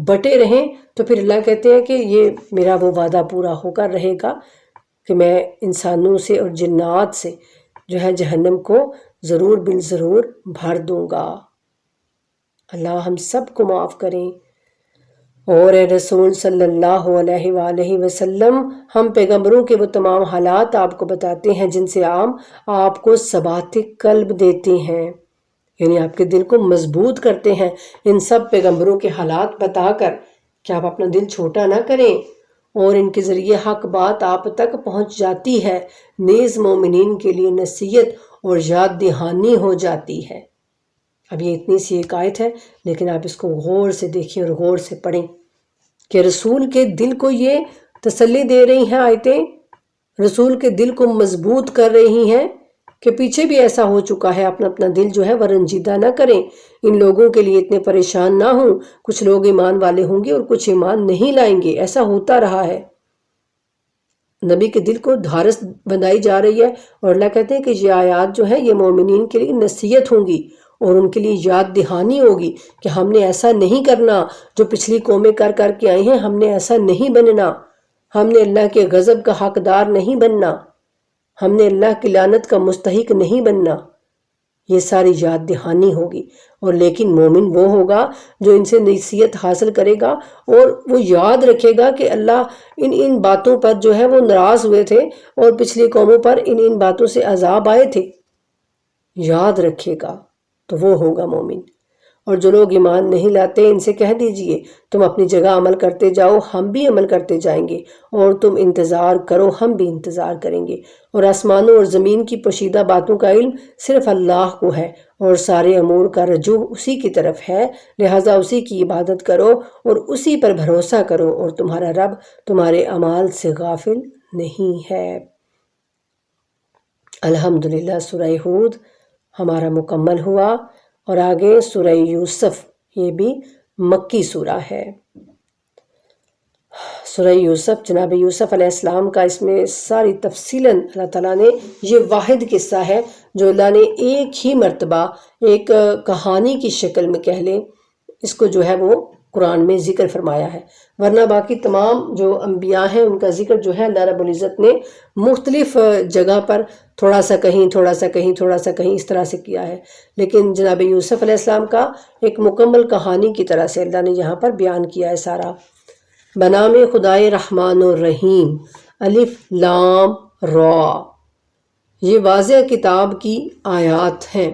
بٹے رہیں، تو پھر اللہ کہتے ہیں کہ یہ میرا وہ وعدہ پورا ہو کر رہے گا کہ میں انسانوں سے اور جنات سے جو ہے جہنم کو ضرور بالضرور بھر دوں گا۔ اللہ ہم سب کو معاف کریں۔ اور اے رسول صلی اللہ علیہ وآلہ وسلم، ہم پیغمبروں کے وہ تمام حالات آپ کو بتاتے ہیں جن سے آپ کو ثبات قلب دیتے ہیں، یعنی آپ کے دل کو مضبوط کرتے ہیں۔ ان سب پیغمبروں کے حالات بتا کر کہ آپ اپنا دل چھوٹا نہ کریں، اور ان کے ذریعے حق بات آپ تک پہنچ جاتی ہے، نیز مومنین کے لیے نصیحت اور یاد دہانی ہو جاتی ہے۔ اب یہ اتنی سی ایک آیت ہے، لیکن آپ اس کو غور سے دیکھیں اور غور سے پڑھیں کہ رسول کے دل کو یہ تسلی دے رہی ہیں آیتیں، رسول کے دل کو مضبوط کر رہی ہیں کہ پیچھے بھی ایسا ہو چکا ہے، اپنا دل جو ہے وہ رنجیدہ نہ کریں، ان لوگوں کے لیے اتنے پریشان نہ ہوں، کچھ لوگ ایمان والے ہوں گے اور کچھ ایمان نہیں لائیں گے، ایسا ہوتا رہا ہے۔ نبی کے دل کو دھارس بندائی جا رہی ہے، اور اللہ کہتے ہیں کہ یہ آیات جو ہے یہ مومنین کے لیے نصیحت ہوں گی، اور ان کے لیے یاد دہانی ہوگی کہ ہم نے ایسا نہیں کرنا جو پچھلی قومیں کر کے آئی ہیں، ہم نے ایسا نہیں بننا، ہم نے اللہ کے غضب کا حقدار نہیں بننا، ہم نے اللہ کی لعنت کا مستحق نہیں بننا۔ یہ ساری یاد دہانی ہوگی۔ اور لیکن مومن وہ ہوگا جو ان سے نصیحت حاصل کرے گا اور وہ یاد رکھے گا کہ اللہ ان باتوں پر جو ہے وہ ناراض ہوئے تھے اور پچھلی قوموں پر ان باتوں سے عذاب آئے تھے، یاد رکھے گا تو وہ ہوگا مومن۔ اور جو لوگ ایمان نہیں لاتے ان سے کہہ دیجئے تم اپنی جگہ عمل کرتے جاؤ، ہم بھی عمل کرتے جائیں گے، اور تم انتظار کرو، ہم بھی انتظار کریں گے۔ اور آسمانوں اور زمین کی پوشیدہ باتوں کا علم صرف اللہ کو ہے، اور سارے امور کا رجوع اسی کی طرف ہے، لہٰذا اسی کی عبادت کرو اور اسی پر بھروسہ کرو، اور تمہارا رب تمہارے اعمال سے غافل نہیں ہے۔ الحمدللہ سورہ ہود ہمارا مکمل ہوا، اور آگے سورہ یوسف، یہ بھی مکی سورہ ہے۔ سورہ یوسف، جناب یوسف علیہ السلام کا اس میں ساری تفصیلاً اللہ تعالیٰ نے، یہ واحد قصہ ہے جو اللہ نے ایک ہی مرتبہ ایک کہانی کی شکل میں کہہ لیں اس کو جو ہے وہ قرآن میں ذکر فرمایا ہے، ورنہ باقی تمام جو انبیاء ہیں ان کا ذکر جو ہے اللہ رب العزت نے مختلف جگہ پر تھوڑا سا کہیں تھوڑا سا کہیں تھوڑا سا کہیں اس طرح سے کیا ہے، لیکن جناب یوسف علیہ السلام کا ایک مکمل کہانی کی طرح سے اللہ نے یہاں پر بیان کیا ہے سارا۔ بنام خدائے رحمان الرحیم، الف لام را، یہ واضح کتاب کی آیات ہیں،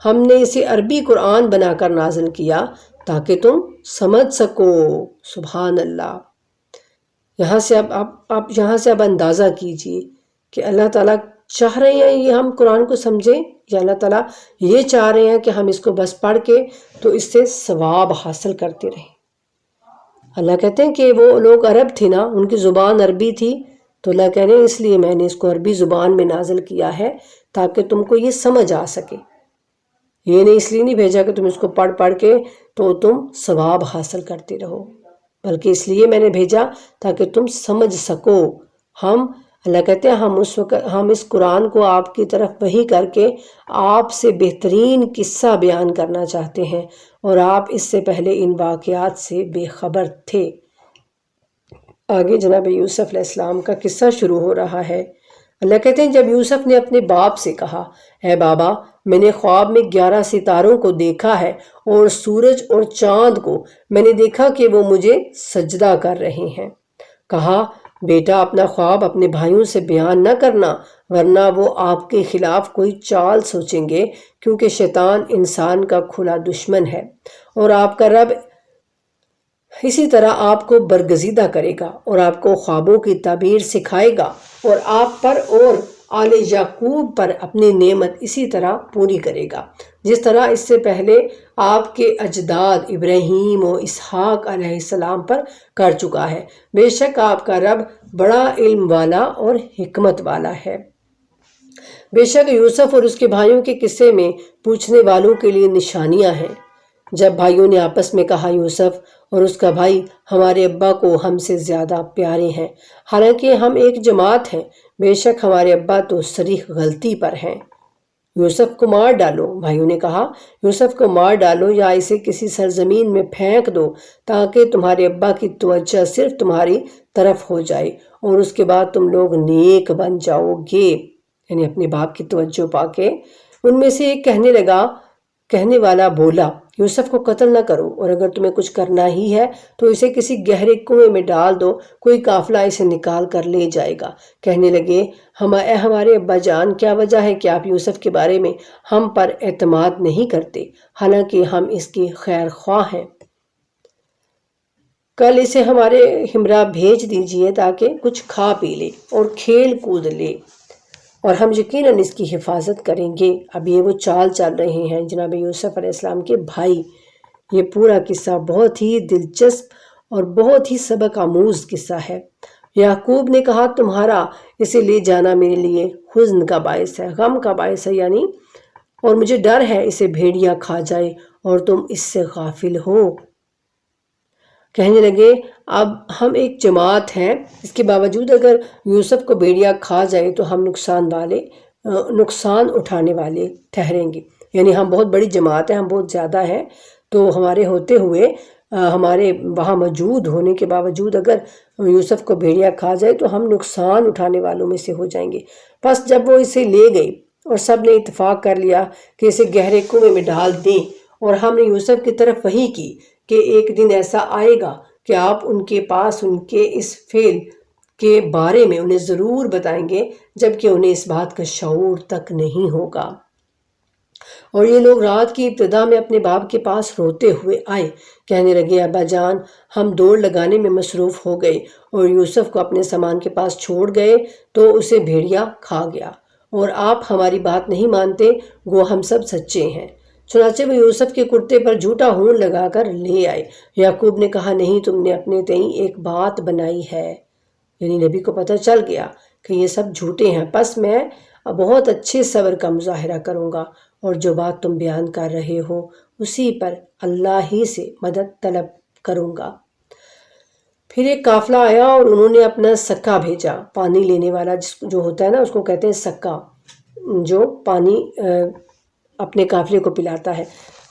ہم نے اسے عربی قرآن بنا کر نازل کیا تاکہ تم سمجھ سکو۔ سبحان اللہ۔ یہاں سے اب اندازہ کیجئے کہ اللہ تعالیٰ چاہ رہے ہیں یہ ہم قرآن کو سمجھیں، یا اللہ تعالیٰ یہ چاہ رہے ہیں کہ ہم اس کو بس پڑھ کے تو اس سے ثواب حاصل کرتے رہیں۔ اللہ کہتے ہیں کہ وہ لوگ عرب تھے نا، ان کی زبان عربی تھی، تو اللہ کہہ رہے ہیں اس لیے میں نے اس کو عربی زبان میں نازل کیا ہے تاکہ تم کو یہ سمجھ آ سکے۔ یہ نہیں اس لیے نہیں بھیجا کہ تم اس کو پڑھ کے تو تم ثواب حاصل کرتے رہو، بلکہ اس لیے میں نے بھیجا تاکہ تم سمجھ سکو۔ اللہ کہتے ہیں ہم اس قرآن کو آپ کی طرف وحی کر کے آپ سے بہترین قصہ بیان کرنا چاہتے ہیں، اور آپ اس سے پہلے ان واقعات سے بے خبر تھے۔ آگے جناب یوسف علیہ السلام کا قصہ شروع ہو رہا ہے۔ اللہ کہتے ہیں جب یوسف نے اپنے باپ سے کہا، اے بابا، میں نے خواب میں 11 ستاروں کو دیکھا ہے، اور سورج اور چاند کو میں نے دیکھا کہ وہ مجھے سجدہ کر رہے ہیں۔ کہا، بیٹا اپنا خواب اپنے بھائیوں سے بیان نہ کرنا، ورنہ وہ آپ کے خلاف کوئی چال سوچیں گے، کیونکہ شیطان انسان کا کھلا دشمن ہے، اور آپ کا رب اسی طرح آپ کو برگزیدہ کرے گا اور آپ کو خوابوں کی تعبیر سکھائے گا، اور آپ پر اور آل یعقوب پر اپنی نعمت اسی طرح پوری کرے گا جس طرح اس سے پہلے آپ کے اجداد ابراہیم و اسحاق علیہ السلام پر کر چکا ہے۔ بے شک آپ کا رب بڑا علم والا اور حکمت والا ہے۔ بے شک یوسف اور اس کے بھائیوں کے قصے میں پوچھنے والوں کے لیے نشانیاں ہیں۔ جب بھائیوں نے آپس میں کہا، یوسف اور اس کا بھائی ہمارے ابا کو ہم سے زیادہ پیارے ہیں، حالانکہ ہم ایک جماعت ہیں، بے شک ہمارے ابا تو صریح غلطی پر ہیں۔ یوسف کو مار ڈالو، بھائیوں نے کہا، یوسف کو مار ڈالو یا اسے کسی سرزمین میں پھینک دو تاکہ تمہارے ابا کی توجہ صرف تمہاری طرف ہو جائے اور اس کے بعد تم لوگ نیک بن جاؤ گے، یعنی اپنے باپ کی توجہ پا کے۔ ان میں سے ایک کہنے والا بولا، یوسف کو قتل نہ کرو، اور اگر تمہیں کچھ کرنا ہی ہے تو اسے کسی گہرے کنویں میں ڈال دو، کوئی قافلہ اسے نکال کر لے جائے گا۔ کہنے لگے، اے ہمارے ابا جان، کیا وجہ ہے کہ آپ یوسف کے بارے میں ہم پر اعتماد نہیں کرتے، حالانکہ ہم اس کی خیر خواہ ہیں؟ کل اسے ہمارے ہمراہ بھیج دیجئے تاکہ کچھ کھا پی لے اور کھیل کود لے، اور ہم یقیناً اس کی حفاظت کریں گے۔ اب یہ وہ چال چل رہے ہیں جناب یوسف علیہ السلام کے بھائی۔ یہ پورا قصہ بہت ہی دلچسپ اور بہت ہی سبق آموز قصہ ہے۔ یعقوب نے کہا، تمہارا اسے لے جانا میرے لیے حزن کا باعث ہے، غم کا باعث ہے، یعنی اور مجھے ڈر ہے اسے بھیڑیاں کھا جائے اور تم اس سے غافل ہو۔ کہنے لگے، اب ہم ایک جماعت ہیں، اس کے باوجود اگر یوسف کو بھیڑیا کھا جائے تو ہم نقصان اٹھانے والے ٹھہریں گے، یعنی ہم بہت بڑی جماعت ہے، ہم بہت زیادہ ہیں، تو ہمارے ہوتے ہوئے ہمارے وہاں موجود ہونے کے باوجود اگر یوسف کو بھیڑیا کھا جائے تو ہم نقصان اٹھانے والوں میں سے ہو جائیں گے۔ پس جب وہ اسے لے گئے اور سب نے اتفاق کر لیا کہ اسے گہرے کنویں میں ڈال دیں، اور ہم نے یوسف کی طرف وحی کی کہ ایک دن ایسا آئے گا کہ آپ ان کے پاس ان کے اس فعل کے بارے میں انہیں ضرور بتائیں گے، جبکہ انہیں اس بات کا شعور تک نہیں ہوگا۔ اور یہ لوگ رات کی ابتدا میں اپنے باپ کے پاس روتے ہوئے آئے، کہنے لگے ابا جان ہم دوڑ لگانے میں مصروف ہو گئے اور یوسف کو اپنے سامان کے پاس چھوڑ گئے تو اسے بھیڑیا کھا گیا، اور آپ ہماری بات نہیں مانتے، گو ہم سب سچے ہیں۔ چنانچہ وہ یوسف کے کرتے پر جھوٹا ہون لگا کر لے آئے۔ یعقوب نے کہا نہیں، تم نے اپنے تئیں ایک بات بنائی ہے، یعنی نبی کو پتہ چل گیا کہ یہ سب جھوٹے ہیں، پس میں بہت اچھے صبر کا مظاہرہ کروں گا، اور جو بات تم بیان کر رہے ہو اسی پر اللہ ہی سے مدد طلب کروں گا۔ پھر ایک قافلہ آیا اور انہوں نے اپنا سکا بھیجا، پانی لینے والا جو ہوتا ہے نا اس کو کہتے ہیں سکا، جو پانی اپنے قافلے کو پلاتا ہے۔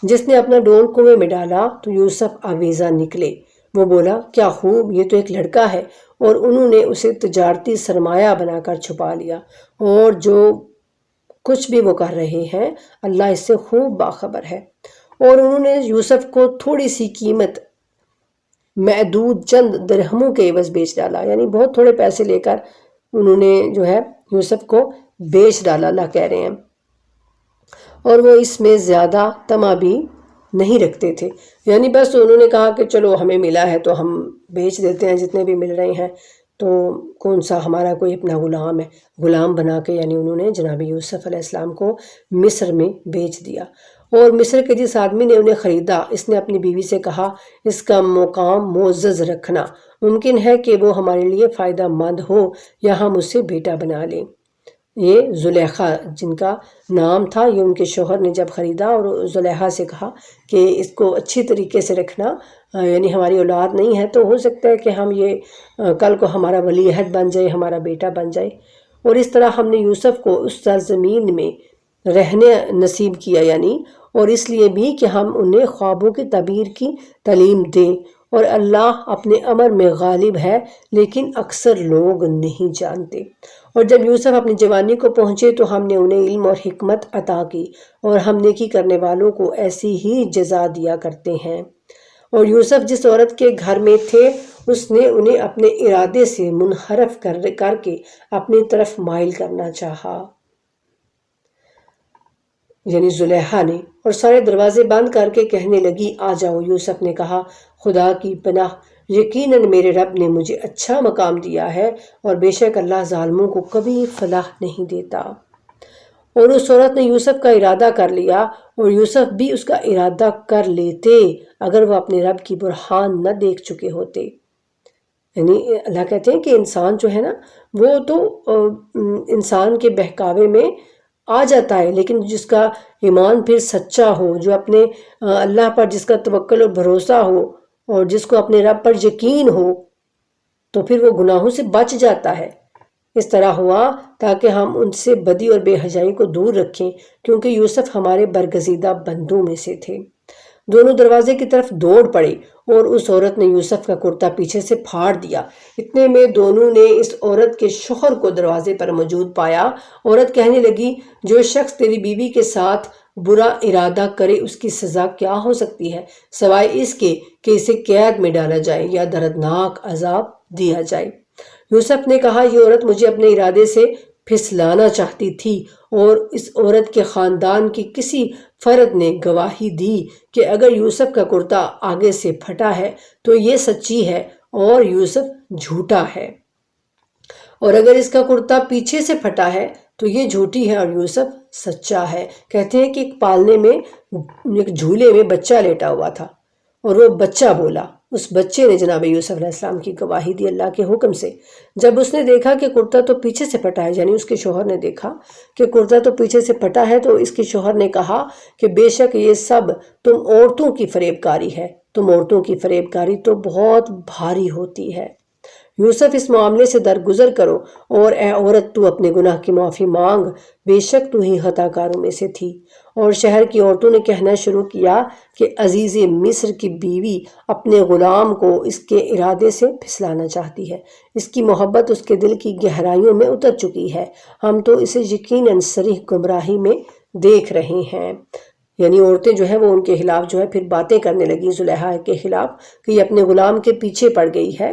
جس نے اپنا ڈول کنویں میں ڈالا تو یوسف آویزہ نکلے۔ وہ بولا کیا خوب، یہ تو ایک لڑکا ہے، اور انہوں نے اسے تجارتی سرمایہ بنا کر چھپا لیا، اور جو کچھ بھی وہ کر رہے ہیں اللہ اس سے خوب باخبر ہے۔ اور انہوں نے یوسف کو تھوڑی سی قیمت معدود چند درہموں کے عوض بیچ ڈالا، یعنی بہت تھوڑے پیسے لے کر انہوں نے جو ہے یوسف کو بیچ ڈالا، اللہ کہہ رہے ہیں۔ اور وہ اس میں زیادہ طمع بھی نہیں رکھتے تھے، یعنی بس انہوں نے کہا کہ چلو ہمیں ملا ہے تو ہم بیچ دیتے ہیں جتنے بھی مل رہے ہیں، تو کون سا ہمارا کوئی اپنا غلام ہے، غلام بنا کے یعنی انہوں نے جناب یوسف علیہ السلام کو مصر میں بیچ دیا۔ اور مصر کے جس آدمی نے انہیں خریدا، اس نے اپنی بیوی سے کہا اس کا مقام معزز رکھنا، ممکن ہے کہ وہ ہمارے لیے فائدہ مند ہو یا ہم اسے بیٹا بنا لیں۔ یہ زلیخا جن کا نام تھا، یہ ان کے شوہر نے جب خریدا اور زلیخا سے کہا کہ اس کو اچھی طریقے سے رکھنا، یعنی ہماری اولاد نہیں ہے تو ہو سکتا ہے کہ ہم یہ کل کو ہمارا ولی عہد بن جائے، ہمارا بیٹا بن جائے۔ اور اس طرح ہم نے یوسف کو اس سرزمین میں رہنے نصیب کیا، یعنی اور اس لیے بھی کہ ہم انہیں خوابوں کی تعبیر کی تعلیم دیں، اور اللہ اپنے امر میں غالب ہے لیکن اکثر لوگ نہیں جانتے۔ اور جب یوسف اپنی جوانی کو پہنچے تو ہم نے انہیں علم اور حکمت عطا کی، اور ہم نیکی کرنے والوں کو ایسی ہی جزا دیا کرتے ہیں۔ اور یوسف جس عورت کے گھر میں تھے اس نے انہیں اپنے ارادے سے منحرف کر کے اپنی طرف مائل کرنا چاہا، یعنی زلیخا نے، اور سارے دروازے بند کر کے کہنے لگی آ جاؤ۔ یوسف نے کہا خدا کی پناہ، یقیناً میرے رب نے مجھے اچھا مقام دیا ہے، اور بے شک اللہ ظالموں کو کبھی فلاح نہیں دیتا۔ اور اس عورت نے یوسف کا ارادہ کر لیا، اور یوسف بھی اس کا ارادہ کر لیتے اگر وہ اپنے رب کی برہان نہ دیکھ چکے ہوتے۔ یعنی اللہ کہتے ہیں کہ انسان جو ہے نا وہ تو انسان کے بہکاوے میں آ جاتا ہے، لیکن جس کا ایمان پھر سچا ہو، جو اپنے اللہ پر جس کا توکل اور بھروسہ ہو، اور جس کو اپنے رب پر یقین ہو، تو پھر وہ گناہوں سے بچ جاتا ہے۔ اس طرح ہوا تاکہ ہم ان سے بدی اور بے حیائی کو دور رکھیں، کیونکہ یوسف ہمارے برگزیدہ بندوں میں سے تھے۔ دونوں دروازے کی طرف دوڑ پڑے، اور اس عورت نے یوسف کا کرتا پیچھے سے پھاڑ دیا۔ اتنے میں دونوں نے اس عورت کے شوہر کو دروازے پر موجود پایا۔ عورت کہنے لگی جو شخص تیری بیوی کے ساتھ برا ارادہ کرے اس کی سزا کیا ہو سکتی ہے، سوائے اس کے کہ اسے قید میں ڈالا جائے یا دردناک عذاب دیا جائے۔ یوسف نے کہا یہ عورت مجھے اپنے ارادے سے پھسلانا چاہتی تھی، اور اس عورت کے خاندان کی کسی فرد نے گواہی دی کہ اگر یوسف کا کرتا آگے سے پھٹا ہے تو یہ سچی ہے اور یوسف جھوٹا ہے، اور اگر اس کا کرتا پیچھے سے پھٹا ہے تو یہ جھوٹی ہے اور یوسف سچا ہے۔ کہتے ہیں کہ ایک پالنے میں ایک جھولے میں بچہ لیٹا ہوا تھا، اور وہ بچہ بولا، اس بچے نے جناب یوسف علیہ السلام کی گواہی دی اللہ کے حکم سے۔ جب اس نے دیکھا کہ کرتا تو پیچھے سے پھٹا ہے، یعنی اس کے شوہر نے دیکھا کہ کرتا تو پیچھے سے پھٹا ہے، تو اس کے شوہر نے کہا کہ بے شک یہ سب تم عورتوں کی فریب کاری ہے، تم عورتوں کی فریب کاری تو بہت بھاری ہوتی ہے۔ یوسف اس معاملے سے درگزر کرو، اور اے عورت تو اپنے گناہ کی معافی مانگ، بے شک تو ہی خطا کاروں میں سے تھی۔ اور شہر کی عورتوں نے کہنا شروع کیا کہ عزیز مصر کی بیوی اپنے غلام کو اس کے ارادے سے پھسلانا چاہتی ہے، اس کی محبت اس کے دل کی گہرائیوں میں اتر چکی ہے، ہم تو اسے یقیناً صریح گمراہی میں دیکھ رہے ہیں۔ یعنی عورتیں جو ہے وہ ان کے خلاف جو ہے پھر باتیں کرنے لگیں زلیخا کے خلاف کہ یہ اپنے غلام کے پیچھے پڑ گئی ہے۔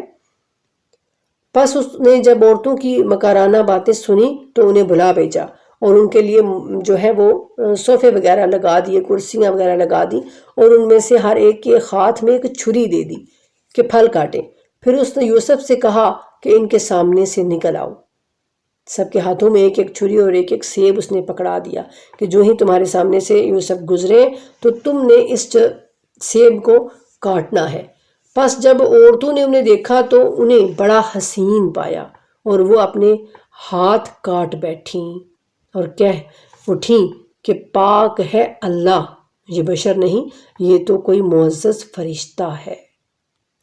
پس اس نے جب عورتوں کی مکارانہ باتیں سنی تو انہیں بلا بھیجا اور ان کے لیے جو ہے وہ صوفے وغیرہ لگا دیے، کرسیاں وغیرہ لگا دی، اور ان میں سے ہر ایک کے ہاتھ میں ایک چھری دے دی کہ پھل کاٹیں۔ پھر اس نے یوسف سے کہا کہ ان کے سامنے سے نکل آؤ۔ سب کے ہاتھوں میں ایک ایک چھری اور ایک ایک سیب اس نے پکڑا دیا کہ جو ہی تمہارے سامنے سے یوسف گزرے تو تم نے اس سیب کو کاٹنا ہے۔ پس جب عورتوں نے انہیں دیکھا تو انہیں بڑا حسین پایا، اور وہ اپنے ہاتھ کاٹ بیٹھیں اور کہہ اٹھیں کہ پاک ہے اللہ، یہ بشر نہیں، یہ تو کوئی معزز فرشتہ ہے۔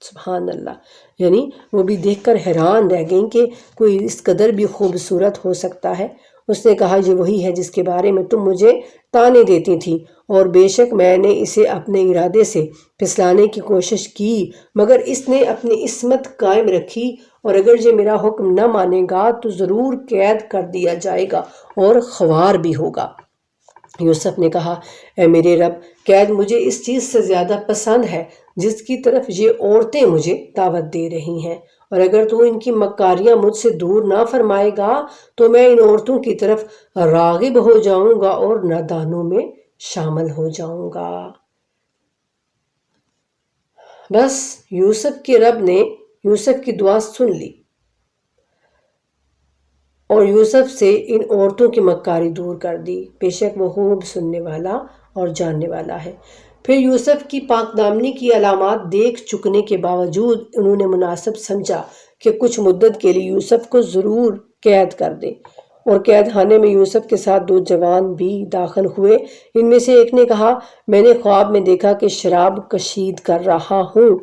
سبحان اللہ۔ یعنی وہ بھی دیکھ کر حیران رہ گئیں کہ کوئی اس قدر بھی خوبصورت ہو سکتا ہے۔ اس نے کہا یہ وہی ہے جس کے بارے میں تم مجھے تانے دیتی تھی، اور بے شک میں نے اسے اپنے ارادے سے پھسلانے کی کوشش کی، مگر اس نے اپنی عصمت قائم رکھی، اور اگر یہ میرا حکم نہ مانے گا تو ضرور قید کر دیا جائے گا اور خوار بھی ہوگا۔ یوسف نے کہا اے میرے رب، قید مجھے اس چیز سے زیادہ پسند ہے جس کی طرف یہ عورتیں مجھے دعوت دے رہی ہیں، اور اگر تو ان کی مکاریاں مجھ سے دور نہ فرمائے گا تو میں ان عورتوں کی طرف راغب ہو جاؤں گا اور نادانوں میں شامل ہو جاؤں گا۔ بس یوسف کے رب نے یوسف کی دعا سن لی اور یوسف سے ان عورتوں کی مکاری دور کر دی، بے شک وہ خوب سننے والا اور جاننے والا ہے۔ پھر یوسف کی پاک دامنی کی علامات دیکھ چکنے کے باوجود انہوں نے مناسب سمجھا کہ کچھ مدت کے لیے یوسف کو ضرور قید کر دے، اور قید خانے میں یوسف کے ساتھ 2 جوان بھی داخل ہوئے۔ ان میں سے ایک نے کہا میں نے خواب میں دیکھا کہ شراب کشید کر رہا ہوں،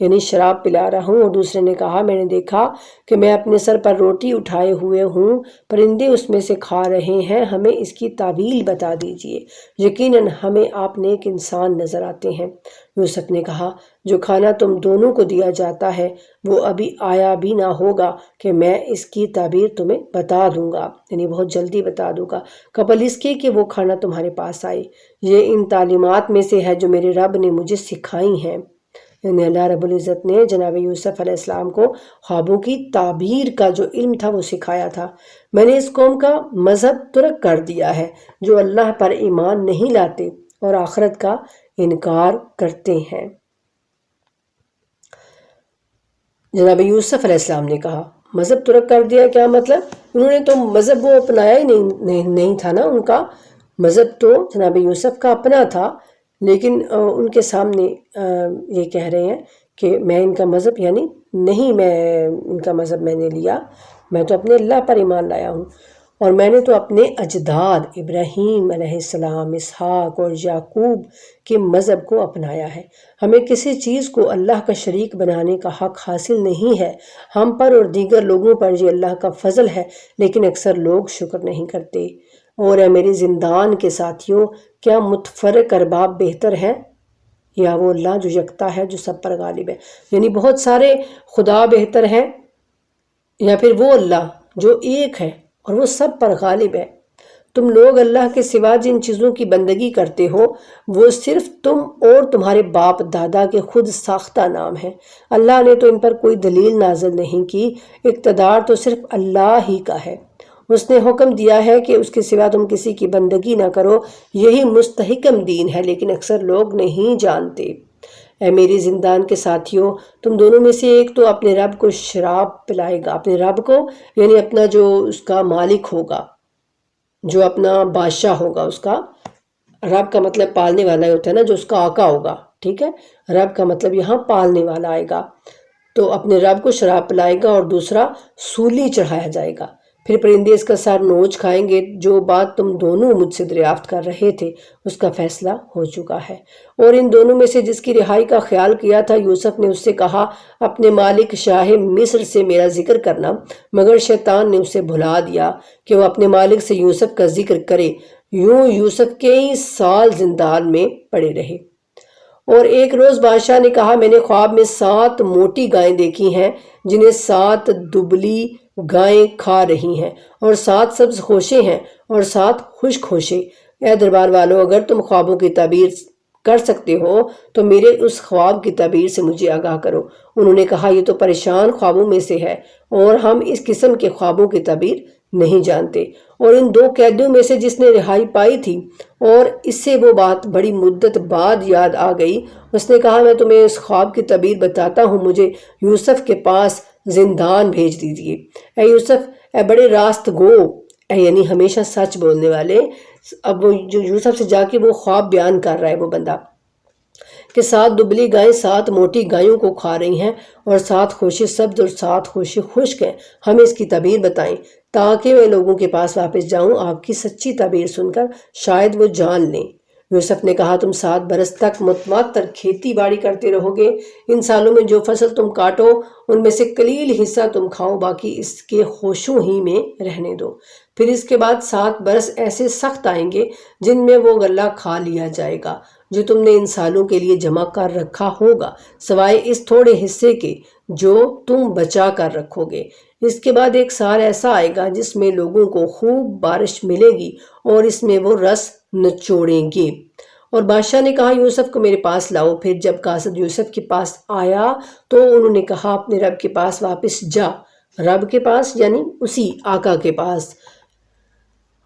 یعنی شراب پلا رہا ہوں، اور دوسرے نے کہا میں نے دیکھا کہ میں اپنے سر پر روٹی اٹھائے ہوئے ہوں، پرندے اس میں سے کھا رہے ہیں، ہمیں اس کی تعویل بتا دیجئے، یقیناً ہمیں آپ نیک انسان نظر آتے ہیں۔ یوسف نے کہا جو کھانا تم دونوں کو دیا جاتا ہے وہ ابھی آیا بھی نہ ہوگا کہ میں اس کی تعبیر تمہیں بتا دوں گا، یعنی بہت جلدی بتا دوں گا، قبل اس کے کہ وہ کھانا تمہارے پاس آئے۔ یہ ان تعلیمات میں سے ہے جو میرے رب نے مجھے سکھائی ہیں۔ یعنی اللہ رب العزت نے جناب یوسف علیہ السلام کو خوابوں کی تعبیر کا جو علم تھا وہ سکھایا تھا۔ میں نے اس قوم کا مذہب ترک کر دیا ہے جو اللہ پر ایمان نہیں لاتے اور آخرت کا انکار کرتے ہیں۔ جناب یوسف علیہ السلام نے کہا مذہب ترک کر دیا کیا مطلب؟ انہوں نے تو مذہب وہ اپنایا ہی نہیں تھا نا، ان کا مذہب تو جناب یوسف کا اپنا تھا، لیکن ان کے سامنے یہ کہہ رہے ہیں کہ میں ان کا مذہب یعنی نہیں، میں ان کا مذہب میں نے لیا، میں تو اپنے اللہ پر ایمان لایا ہوں، اور میں نے تو اپنے اجداد ابراہیم علیہ السلام، اسحاق اور یعقوب کے مذہب کو اپنایا ہے۔ ہمیں کسی چیز کو اللہ کا شریک بنانے کا حق حاصل نہیں ہے۔ ہم پر اور دیگر لوگوں پر یہ اللہ کا فضل ہے، لیکن اکثر لوگ شکر نہیں کرتے۔ اور اے میری زندان کے ساتھیوں، کیا متفرق ارباب بہتر ہے یا وہ اللہ جو یکتا ہے، جو سب پر غالب ہے؟ یعنی بہت سارے خدا بہتر ہیں یا پھر وہ اللہ جو ایک ہے اور وہ سب پر غالب ہے؟ تم لوگ اللہ کے سوا جن چیزوں کی بندگی کرتے ہو وہ صرف تم اور تمہارے باپ دادا کے خود ساختہ نام ہیں۔ اللہ نے تو ان پر کوئی دلیل نازل نہیں کی، اقتدار تو صرف اللہ ہی کا ہے۔ اس نے حکم دیا ہے کہ اس کے سوا تم کسی کی بندگی نہ کرو، یہی مستحکم دین ہے، لیکن اکثر لوگ نہیں جانتے۔ اے میری زندان کے ساتھیوں، تم دونوں میں سے ایک تو اپنے رب کو شراب پلائے گا، اپنے رب کو یعنی اپنا جو اس کا مالک ہوگا، جو اپنا بادشاہ ہوگا، اس کا رب کا مطلب پالنے والا ہی ہوتا ہے نا، جو اس کا آقا ہوگا، ٹھیک ہے، رب کا مطلب یہاں پالنے والا آئے گا، تو اپنے رب کو شراب پلائے گا اور دوسرا سولی چڑھایا جائے گا۔ پھر پرندے اس کا سر نوچ کھائیں گے، جو بات تم دونوں مجھ سے دریافت کر رہے تھے اس کا فیصلہ ہو چکا ہے۔ اور ان دونوں میں سے جس کی رہائی کا خیال کیا تھا یوسف نے اس سے کہا اپنے مالک شاہ مصر سے میرا ذکر کرنا، مگر شیطان نے اسے بھلا دیا کہ وہ اپنے مالک سے یوسف کا ذکر کرے۔ یوں یوسف کئی سال زندان میں پڑے رہے۔ اور ایک روز بادشاہ نے کہا میں نے خواب میں 7 موٹی گائیں دیکھی ہیں جنہیں 7 دبلی گائیں کھا رہی ہیں، اور 7 سبز خوشے ہیں اور 7 خشک خوشے۔ اے دربار والو، اگر تم خوابوں کی تعبیر کر سکتے ہو تو میرے اس خواب کی تعبیر سے مجھے آگاہ کرو۔ انہوں نے کہا یہ تو پریشان خوابوں میں سے ہے اور ہم اس قسم کے خوابوں کی تعبیر نہیں جانتے۔ اور ان 2 قیدیوں میں سے جس نے رہائی پائی تھی اور اس سے وہ بات بڑی مدت بعد یاد آ گئی، اس نے کہا میں تمہیں اس خواب کی تعبیر بتاتا ہوں، مجھے یوسف کے پاس زندان بھیج دیجیے۔ اے یوسف، اے بڑے راست گو، اے یعنی ہمیشہ سچ بولنے والے۔ اب وہ جو یوسف سے جا کے وہ خواب بیان کر رہا ہے وہ بندہ کہ 7 دبلی گائیں 7 موٹی گایوں کو کھا رہی ہیں اور 7 خوشے سبز اور 7 خوشے خشک ہیں، ہمیں اس کی تعبیر بتائیں تاکہ میں لوگوں کے پاس واپس جاؤں آپ کی سچی تعبیر سن کر شاید وہ جان لیں۔ یوسف نے کہا تم 7 برس تک متواتر کھیتی باڑی کرتے رہو گے، ان سالوں میں جو فصل تم کاٹو ان میں سے قلیل حصہ تم کھاؤ، باقی اس کے خوشوں ہی میں رہنے دو۔ پھر اس کے بعد 7 برس ایسے سخت آئیں گے جن میں وہ غلہ کھا لیا جائے گا جو تم نے ان سالوں کے لیے جمع کر رکھا ہوگا، سوائے اس تھوڑے حصے کے جو تم بچا کر رکھو گے۔ اس کے بعد ایک سال ایسا آئے گا جس میں لوگوں کو خوب بارش ملے گی اور اس میں وہ رس نچوڑیں گے۔ اور بادشاہ نے کہا یوسف کو میرے پاس لاؤ۔ پھر جب قاصد یوسف کے پاس آیا تو انہوں نے کہا اپنے رب کے پاس واپس جا، رب کے پاس یعنی اسی آقا کے پاس،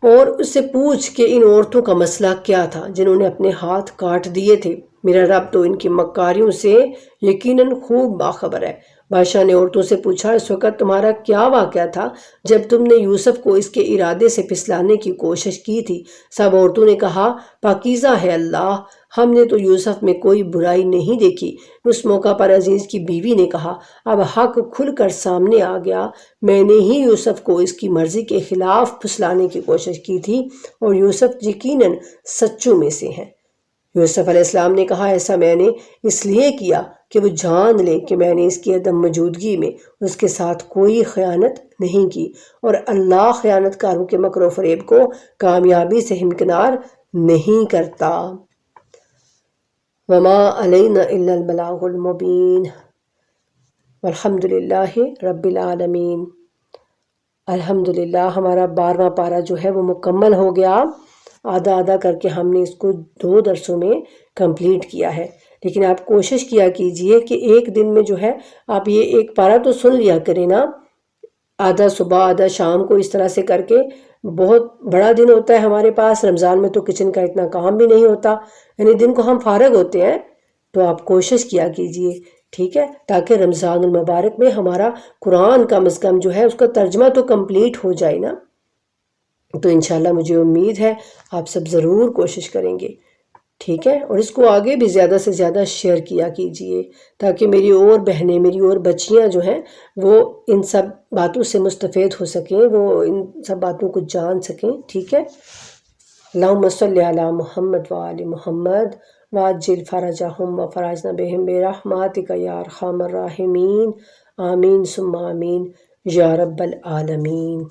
اور اس سے پوچھ کہ ان عورتوں کا مسئلہ کیا تھا جنہوں نے اپنے ہاتھ کاٹ دیے تھے، میرا رب تو ان کی مکاریوں سے یقیناً خوب باخبر ہے۔ بادشاہ نے عورتوں سے پوچھا اس وقت تمہارا کیا واقعہ تھا جب تم نے یوسف کو اس کے ارادے سے پھسلانے کی کوشش کی تھی؟ سب عورتوں نے کہا پاکیزہ ہے اللہ، ہم نے تو یوسف میں کوئی برائی نہیں دیکھی۔ اس موقع پر عزیز کی بیوی نے کہا اب حق کھل کر سامنے آ گیا، میں نے ہی یوسف کو اس کی مرضی کے خلاف پھسلانے کی کوشش کی تھی اور یوسف یقیناً سچوں میں سے ہیں۔ یوسف علیہ السلام نے کہا ایسا میں نے اس لیے کیا کہ وہ جان لے کہ میں نے اس کی عدم موجودگی میں اس کے ساتھ کوئی خیانت نہیں کی، اور اللہ خیانت کاروں کے مکر و فریب کو کامیابی سے ہمکنار نہیں کرتا۔ وما علینا الا البلاغ المبین والحمد للہ رب العالمین۔ الحمدللہ ہمارا 12واں پارہ جو ہے وہ مکمل ہو گیا، آدھا آدھا کر کے ہم نے اس کو 2 درسوں میں کمپلیٹ کیا ہے۔ لیکن آپ کوشش کیا کیجئے کہ ایک دن میں جو ہے آپ یہ ایک پارہ تو سن لیا کریں نا، آدھا صبح آدھا شام کو، اس طرح سے کر کے۔ بہت بڑا دن ہوتا ہے ہمارے پاس، رمضان میں تو کچن کا اتنا کام بھی نہیں ہوتا، یعنی دن کو ہم فارغ ہوتے ہیں، تو آپ کوشش کیا کیجئے، ٹھیک ہے، تاکہ رمضان المبارک میں ہمارا قرآن کم از کم جو ہے اس کا ترجمہ تو کمپلیٹ ہو جائے نا۔ تو انشاءاللہ مجھے امید ہے آپ سب ضرور کوشش کریں گے، ٹھیک ہے، اور اس کو آگے بھی زیادہ سے زیادہ شیئر کیا کیجئے تاکہ میری اور بہنیں، میری اور بچیاں جو ہیں وہ ان سب باتوں سے مستفید ہو سکیں، وہ ان سب باتوں کو جان سکیں، ٹھیک ہے۔ اللہم صلی علی محمد وآل محمد وعجل فرجہم وفرجنا بہم برحمتک یا ارحم الراحمین، آمین ثم آمین یا رب العالمین۔